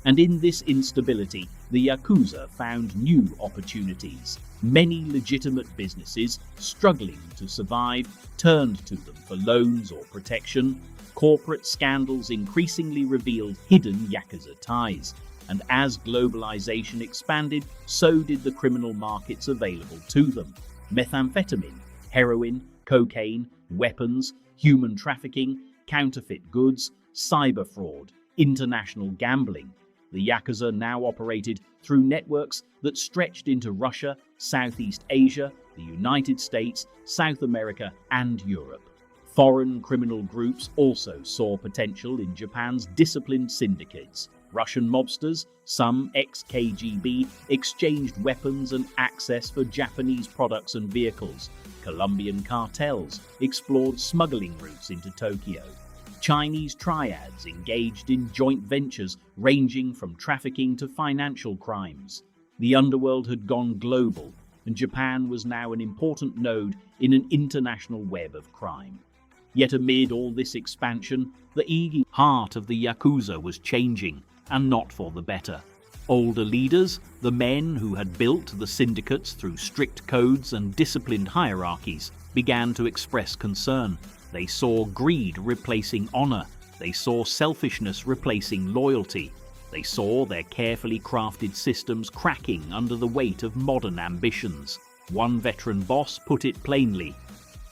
And in this instability, the Yakuza found new opportunities. Many legitimate businesses, struggling to survive, turned to them for loans or protection. Corporate scandals increasingly revealed hidden Yakuza ties. And as globalization expanded, so did the criminal markets available to them. Methamphetamine, heroin, cocaine, weapons, human trafficking, counterfeit goods, cyber fraud, international gambling. The Yakuza now operated through networks that stretched into Russia, Southeast Asia, the United States, South America, and Europe. Foreign criminal groups also saw potential in Japan's disciplined syndicates. Russian mobsters, some ex-KGB, exchanged weapons and access for Japanese products and vehicles. Colombian cartels explored smuggling routes into Tokyo. Chinese triads engaged in joint ventures ranging from trafficking to financial crimes. The underworld had gone global, and Japan was now an important node in an international web of crime. Yet amid all this expansion, the heart of the Yakuza was changing, and not for the better. Older leaders, the men who had built the syndicates through strict codes and disciplined hierarchies, began to express concern. They saw greed replacing honor. They saw selfishness replacing loyalty. They saw their carefully crafted systems cracking under the weight of modern ambitions. One veteran boss put it plainly: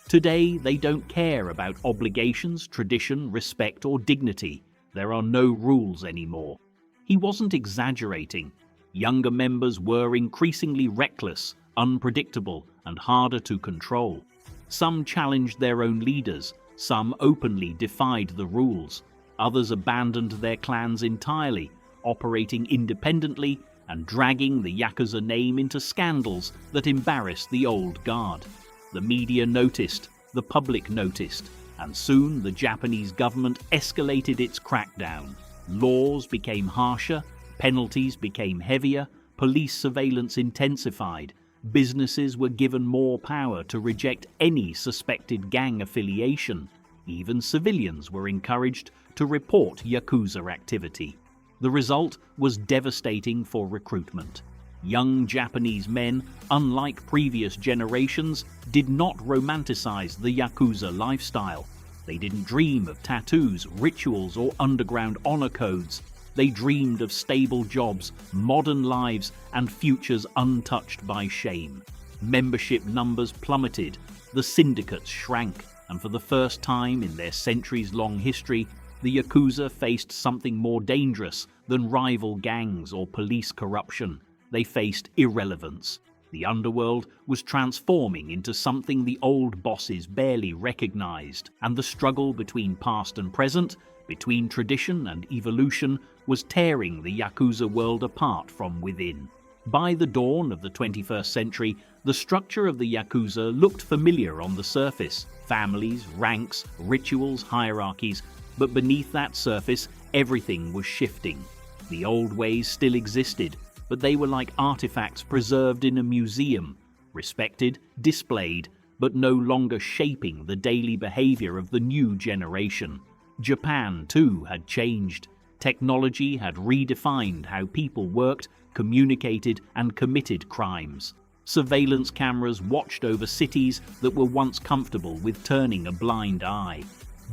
today they don't care about obligations, tradition, respect, or dignity. There are no rules anymore. He wasn't exaggerating. Younger members were increasingly reckless, unpredictable, and harder to control. Some challenged their own leaders, some openly defied the rules. Others abandoned their clans entirely, operating independently and dragging the Yakuza name into scandals that embarrassed the old guard. The media noticed, the public noticed, and soon the Japanese government escalated its crackdown. Laws became harsher, penalties became heavier, police surveillance intensified. Businesses were given more power to reject any suspected gang affiliation. Even civilians were encouraged to report Yakuza activity. The result was devastating for recruitment. Young Japanese men, unlike previous generations, did not romanticize the Yakuza lifestyle. They didn't dream of tattoos, rituals, or underground honor codes. They dreamed of stable jobs, modern lives, and futures untouched by shame. Membership numbers plummeted, the syndicates shrank, and for the first time in their centuries-long history, the Yakuza faced something more dangerous than rival gangs or police corruption. They faced irrelevance. The underworld was transforming into something the old bosses barely recognized, and the struggle between past and present, between tradition and evolution, was tearing the Yakuza world apart from within. By the dawn of the 21st century, the structure of the Yakuza looked familiar on the surface: families, ranks, rituals, hierarchies, but beneath that surface, everything was shifting. The old ways still existed, but they were like artifacts preserved in a museum, respected, displayed, but no longer shaping the daily behavior of the new generation. Japan, too, had changed. Technology had redefined how people worked, communicated, and committed crimes. Surveillance cameras watched over cities that were once comfortable with turning a blind eye.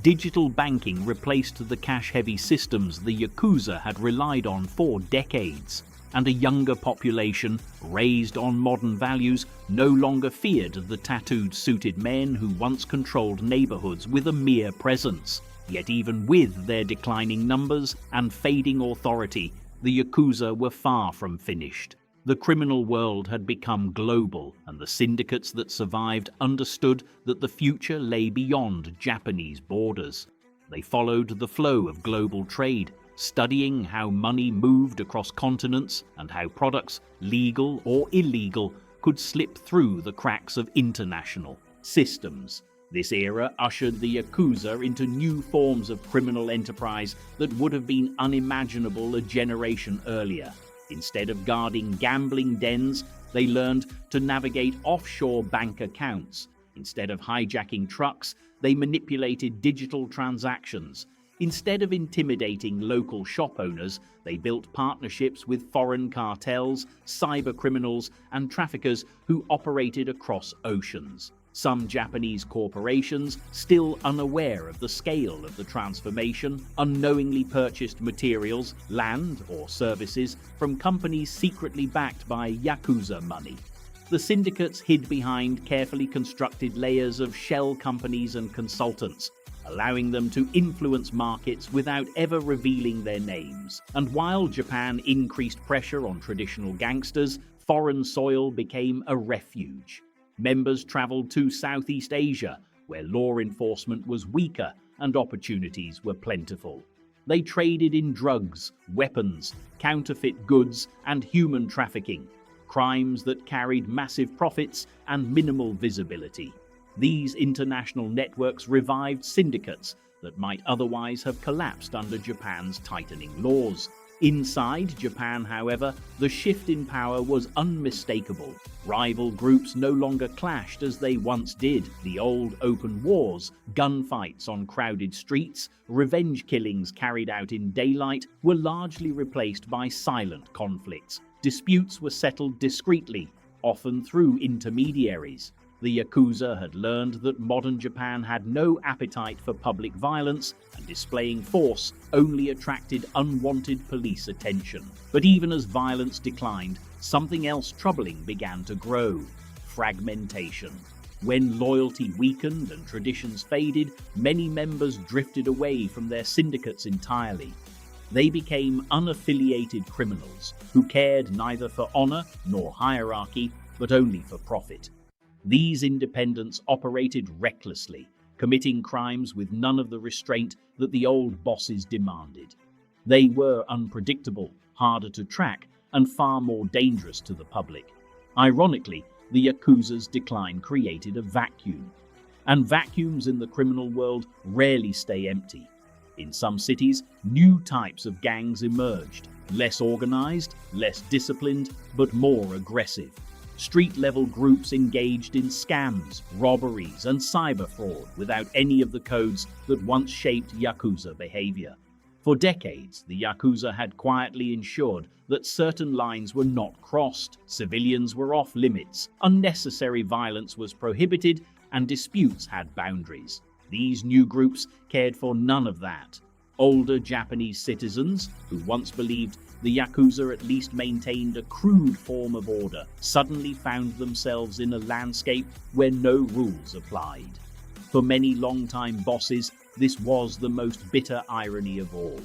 Digital banking replaced the cash-heavy systems the Yakuza had relied on for decades. And a younger population, raised on modern values, no longer feared the tattooed suited men who once controlled neighborhoods with a mere presence. Yet even with their declining numbers and fading authority, the Yakuza were far from finished. The criminal world had become global, and the syndicates that survived understood that the future lay beyond Japanese borders. They followed the flow of global trade, studying how money moved across continents and how products, legal or illegal, could slip through the cracks of international systems. This era ushered the Yakuza into new forms of criminal enterprise that would have been unimaginable a generation earlier. Instead of guarding gambling dens, they learned to navigate offshore bank accounts. Instead of hijacking trucks, they manipulated digital transactions. Instead of intimidating local shop owners, they built partnerships with foreign cartels, cyber criminals, and traffickers who operated across oceans. Some Japanese corporations, still unaware of the scale of the transformation, unknowingly purchased materials, land, or services from companies secretly backed by Yakuza money. The syndicates hid behind carefully constructed layers of shell companies and consultants, allowing them to influence markets without ever revealing their names. And while Japan increased pressure on traditional gangsters, foreign soil became a refuge. Members traveled to Southeast Asia, where law enforcement was weaker and opportunities were plentiful. They traded in drugs, weapons, counterfeit goods, and human trafficking, crimes that carried massive profits and minimal visibility. These international networks revived syndicates that might otherwise have collapsed under Japan's tightening laws. Inside Japan, however, the shift in power was unmistakable. Rival groups no longer clashed as they once did. The old open wars, gunfights on crowded streets, revenge killings carried out in daylight were largely replaced by silent conflicts. Disputes were settled discreetly, often through intermediaries. The Yakuza had learned that modern Japan had no appetite for public violence, and displaying force only attracted unwanted police attention. But even as violence declined, something else troubling began to grow: fragmentation. When loyalty weakened and traditions faded, many members drifted away from their syndicates entirely. They became unaffiliated criminals who cared neither for honor nor hierarchy, but only for profit. These independents operated recklessly, committing crimes with none of the restraint that the old bosses demanded. They were unpredictable, harder to track, and far more dangerous to the public. Ironically, the Yakuza's decline created a vacuum. And vacuums in the criminal world rarely stay empty. In some cities, new types of gangs emerged, less organized, less disciplined, but more aggressive. Street-level groups engaged in scams, robberies, and cyber fraud without any of the codes that once shaped Yakuza behavior. For decades, the Yakuza had quietly ensured that certain lines were not crossed, civilians were off limits, unnecessary violence was prohibited, and disputes had boundaries. These new groups cared for none of that. Older Japanese citizens, who once believed the Yakuza at least maintained a crude form of order, suddenly found themselves in a landscape where no rules applied. For many longtime bosses, this was the most bitter irony of all.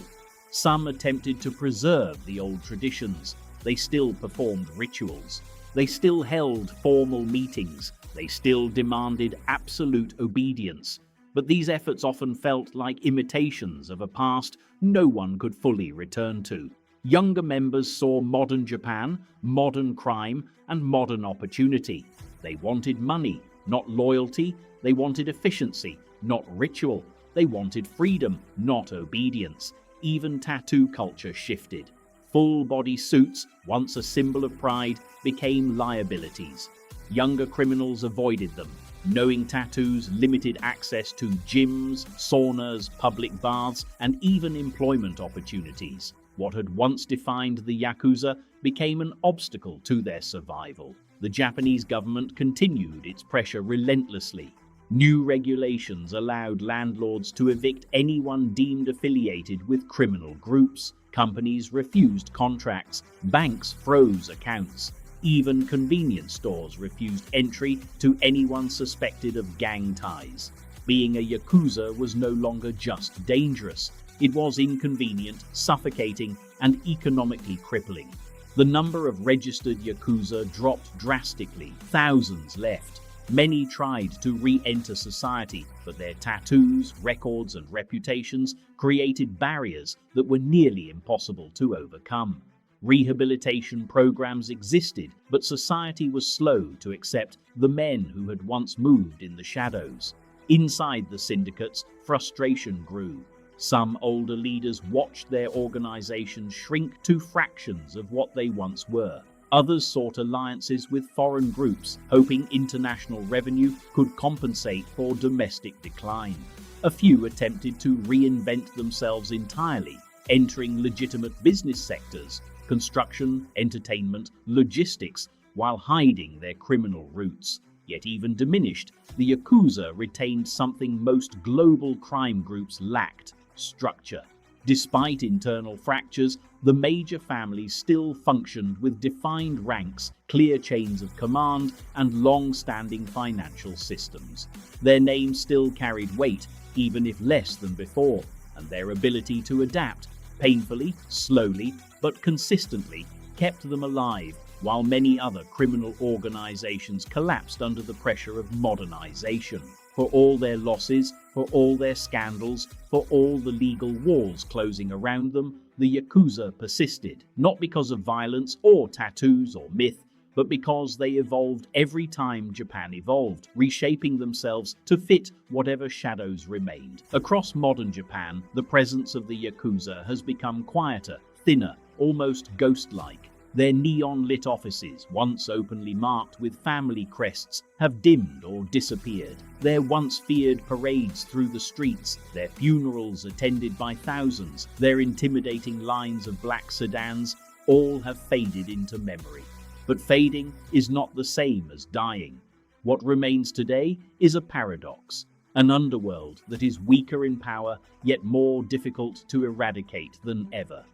Some attempted to preserve the old traditions. They still performed rituals. They still held formal meetings. They still demanded absolute obedience. But these efforts often felt like imitations of a past no one could fully return to. Younger members saw modern Japan, modern crime, and modern opportunity. They wanted money, not loyalty. They wanted efficiency, not ritual. They wanted freedom, not obedience. Even tattoo culture shifted. Full-body suits, once a symbol of pride, became liabilities. Younger criminals avoided them, knowing tattoos limited access to gyms, saunas, public baths, and even employment opportunities. What had once defined the Yakuza became an obstacle to their survival. The Japanese government continued its pressure relentlessly. New regulations allowed landlords to evict anyone deemed affiliated with criminal groups. Companies refused contracts. Banks froze accounts. Even convenience stores refused entry to anyone suspected of gang ties. Being a Yakuza was no longer just dangerous. It was inconvenient, suffocating, and economically crippling. The number of registered Yakuza dropped drastically. Thousands left. Many tried to re-enter society, but their tattoos, records, and reputations created barriers that were nearly impossible to overcome. Rehabilitation programs existed, but society was slow to accept the men who had once moved in the shadows. Inside the syndicates, frustration grew. Some older leaders watched their organizations shrink to fractions of what they once were. Others sought alliances with foreign groups, hoping international revenue could compensate for domestic decline. A few attempted to reinvent themselves entirely, entering legitimate business sectors, construction, entertainment, logistics, while hiding their criminal roots. Yet even diminished, the Yakuza retained something most global crime groups lacked: structure. Despite internal fractures, the major families still functioned with defined ranks, clear chains of command, and long-standing financial systems. Their names still carried weight, even if less than before, and their ability to adapt, painfully, slowly, but consistently, kept them alive, while many other criminal organizations collapsed under the pressure of modernization. For all their losses, for all their scandals, for all the legal walls closing around them, the Yakuza persisted, not because of violence or tattoos or myth, but because they evolved every time Japan evolved, reshaping themselves to fit whatever shadows remained. Across modern Japan, the presence of the Yakuza has become quieter, thinner, almost ghost-like. Their neon-lit offices, once openly marked with family crests, have dimmed or disappeared. Their once feared parades through the streets, their funerals attended by thousands, their intimidating lines of black sedans, all have faded into memory. But fading is not the same as dying. What remains today is a paradox, an underworld that is weaker in power, yet more difficult to eradicate than ever.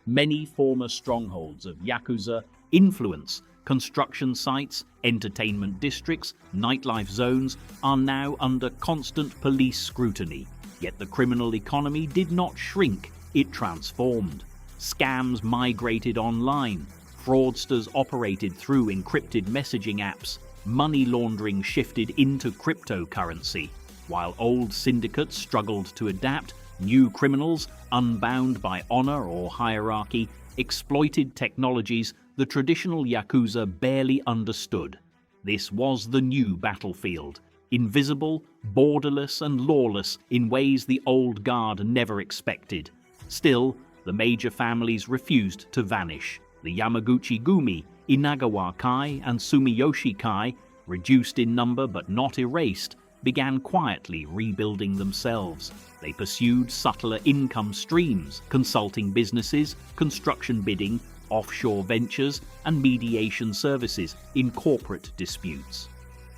Many former strongholds of Yakuza influence, construction sites, entertainment districts, nightlife zones are now under constant police scrutiny. Yet the criminal economy did not shrink, it transformed. Scams migrated online, fraudsters operated through encrypted messaging apps, money laundering shifted into cryptocurrency. While old syndicates struggled to adapt, new criminals, unbound by honor or hierarchy, exploited technologies the traditional Yakuza barely understood. This was the new battlefield, invisible, borderless, and lawless in ways the old guard never expected. Still, the major families refused to vanish. The Yamaguchi Gumi, Inagawa Kai, and Sumiyoshi Kai, reduced in number but not erased, began quietly rebuilding themselves. They pursued subtler income streams, consulting businesses, construction bidding, offshore ventures, and mediation services in corporate disputes.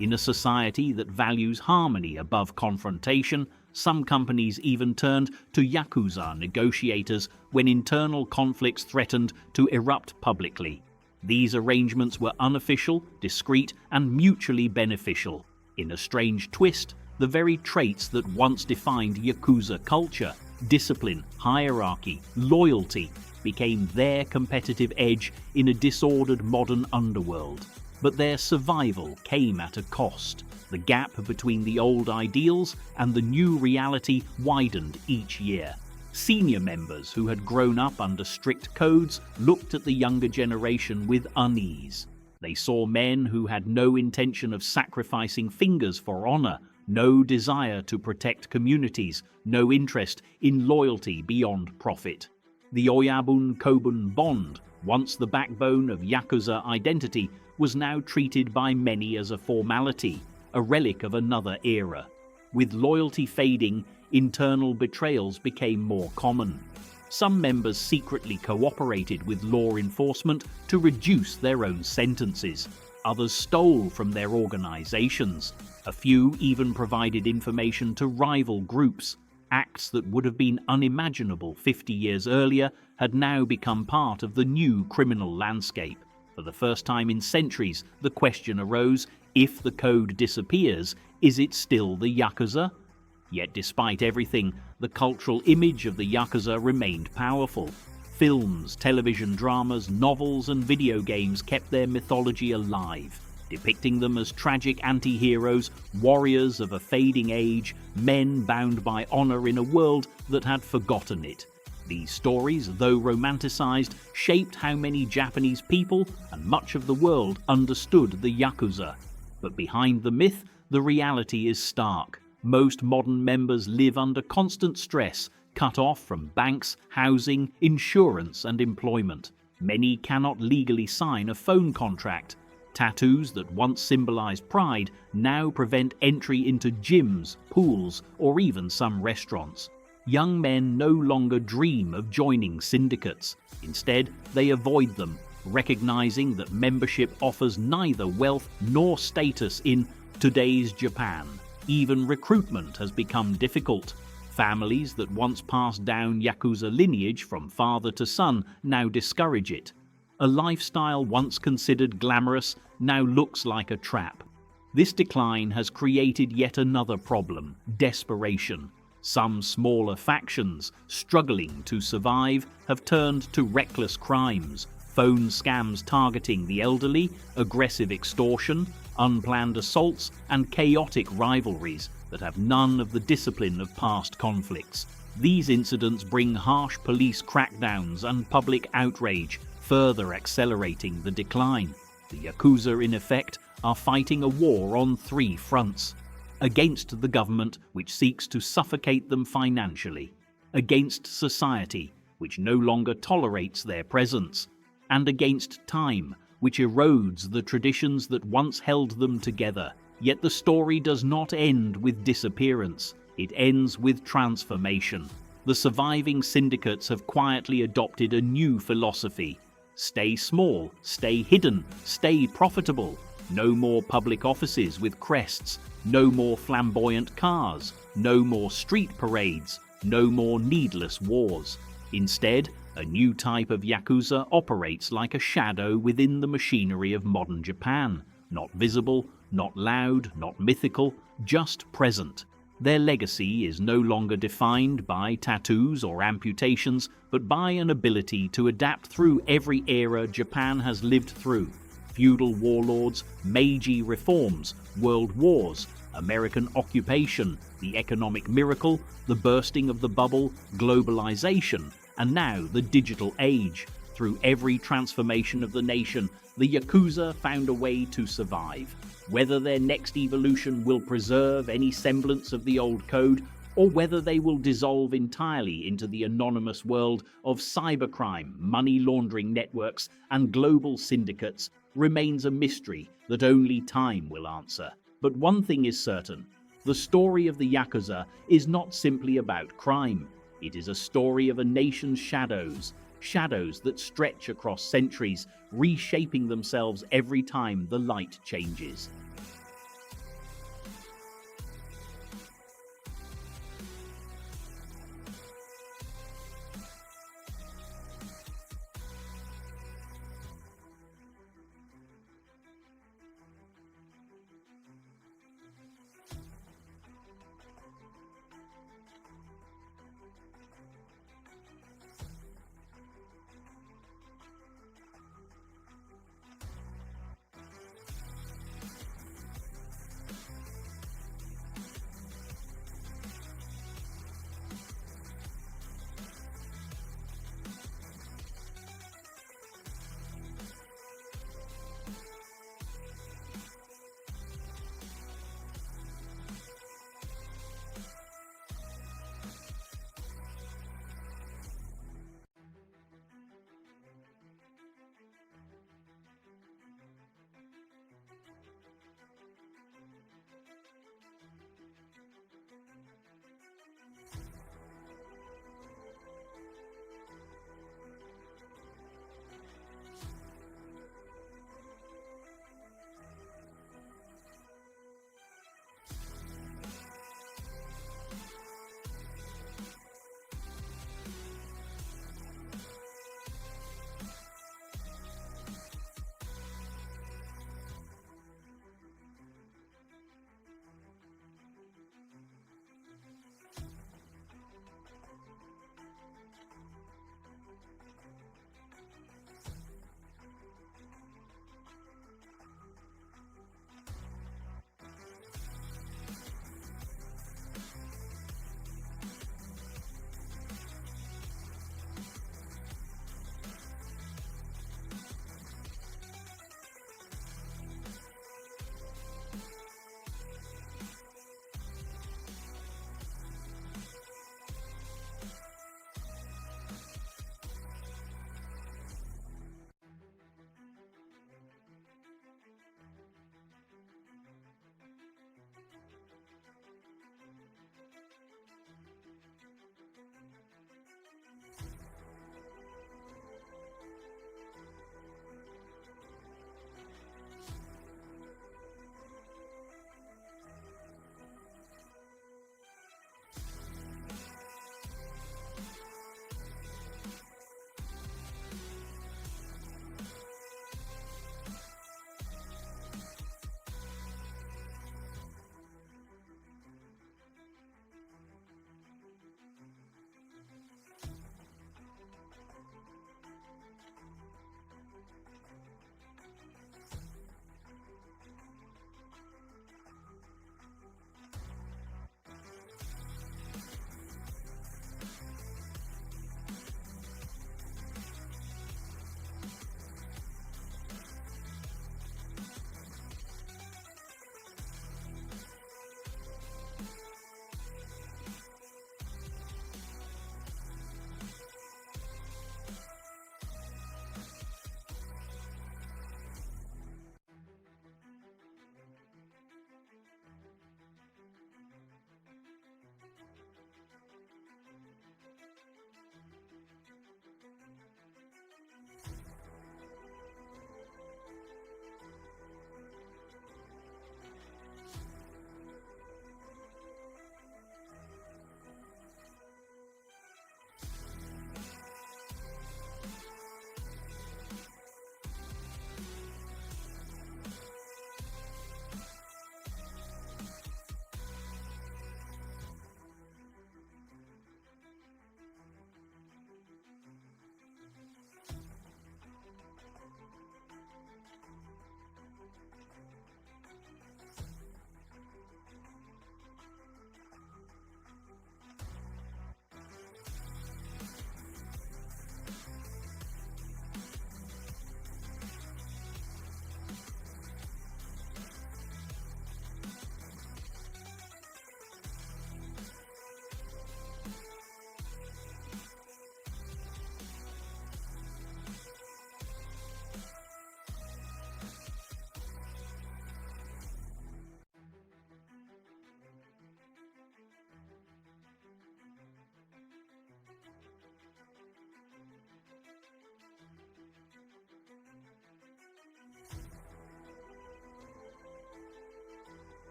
In a society that values harmony above confrontation, some companies even turned to Yakuza negotiators when internal conflicts threatened to erupt publicly. These arrangements were unofficial, discreet, and mutually beneficial. In a strange twist, the very traits that once defined Yakuza culture, discipline, hierarchy, loyalty, became their competitive edge in a disordered modern underworld. But their survival came at a cost. The gap between the old ideals and the new reality widened each year. Senior members who had grown up under strict codes looked at the younger generation with unease. They saw men who had no intention of sacrificing fingers for honor, no desire to protect communities, no interest in loyalty beyond profit. The Oyabun Kobun bond, once the backbone of Yakuza identity, was now treated by many as a formality, a relic of another era. With loyalty fading, internal betrayals became more common. Some members secretly cooperated with law enforcement to reduce their own sentences. Others stole from their organizations. A few even provided information to rival groups. Acts that would have been unimaginable 50 years earlier had now become part of the new criminal landscape. For the first time in centuries, the question arose, if the code disappears, is it still the Yakuza? Yet despite everything, the cultural image of the Yakuza remained powerful. Films, television dramas, novels, and video games kept their mythology alive, depicting them as tragic anti-heroes, warriors of a fading age, men bound by honor in a world that had forgotten it. These stories, though romanticized, shaped how many Japanese people and much of the world understood the Yakuza. But behind the myth, the reality is stark. Most modern members live under constant stress, cut off from banks, housing, insurance, and employment. Many cannot legally sign a phone contract. Tattoos that once symbolized pride now prevent entry into gyms, pools, or even some restaurants. Young men no longer dream of joining syndicates. Instead, they avoid them, recognizing that membership offers neither wealth nor status in today's Japan. Even recruitment has become difficult. Families that once passed down Yakuza lineage from father to son now discourage it. A lifestyle once considered glamorous now looks like a trap. This decline has created yet another problem: desperation. Some smaller factions, struggling to survive, have turned to reckless crimes, phone scams targeting the elderly, aggressive extortion, unplanned assaults, and chaotic rivalries that have none of the discipline of past conflicts. These incidents bring harsh police crackdowns and public outrage, further accelerating the decline. The Yakuza, in effect, are fighting a war on three fronts: against the government, which seeks to suffocate them financially; against society, which no longer tolerates their presence; and against time, which erodes the traditions that once held them together. Yet the story does not end with disappearance. It ends with transformation. The surviving syndicates have quietly adopted a new philosophy: stay small, stay hidden, stay profitable. No more public offices with crests, no more flamboyant cars, no more street parades, no more needless wars. Instead, a new type of Yakuza operates like a shadow within the machinery of modern Japan. Not visible, not loud, not mythical, just present. Their legacy is no longer defined by tattoos or amputations, but by an ability to adapt through every era Japan has lived through: feudal warlords, Meiji reforms, world wars, American occupation, the economic miracle, the bursting of the bubble, globalization, and now the digital age. Through every transformation of the nation, the Yakuza found a way to survive. Whether their next evolution will preserve any semblance of the old code, or whether they will dissolve entirely into the anonymous world of cybercrime, money laundering networks, and global syndicates, remains a mystery that only time will answer. But one thing is certain: the story of the Yakuza is not simply about crime. It is a story of a nation's shadows, shadows that stretch across centuries, reshaping themselves every time the light changes.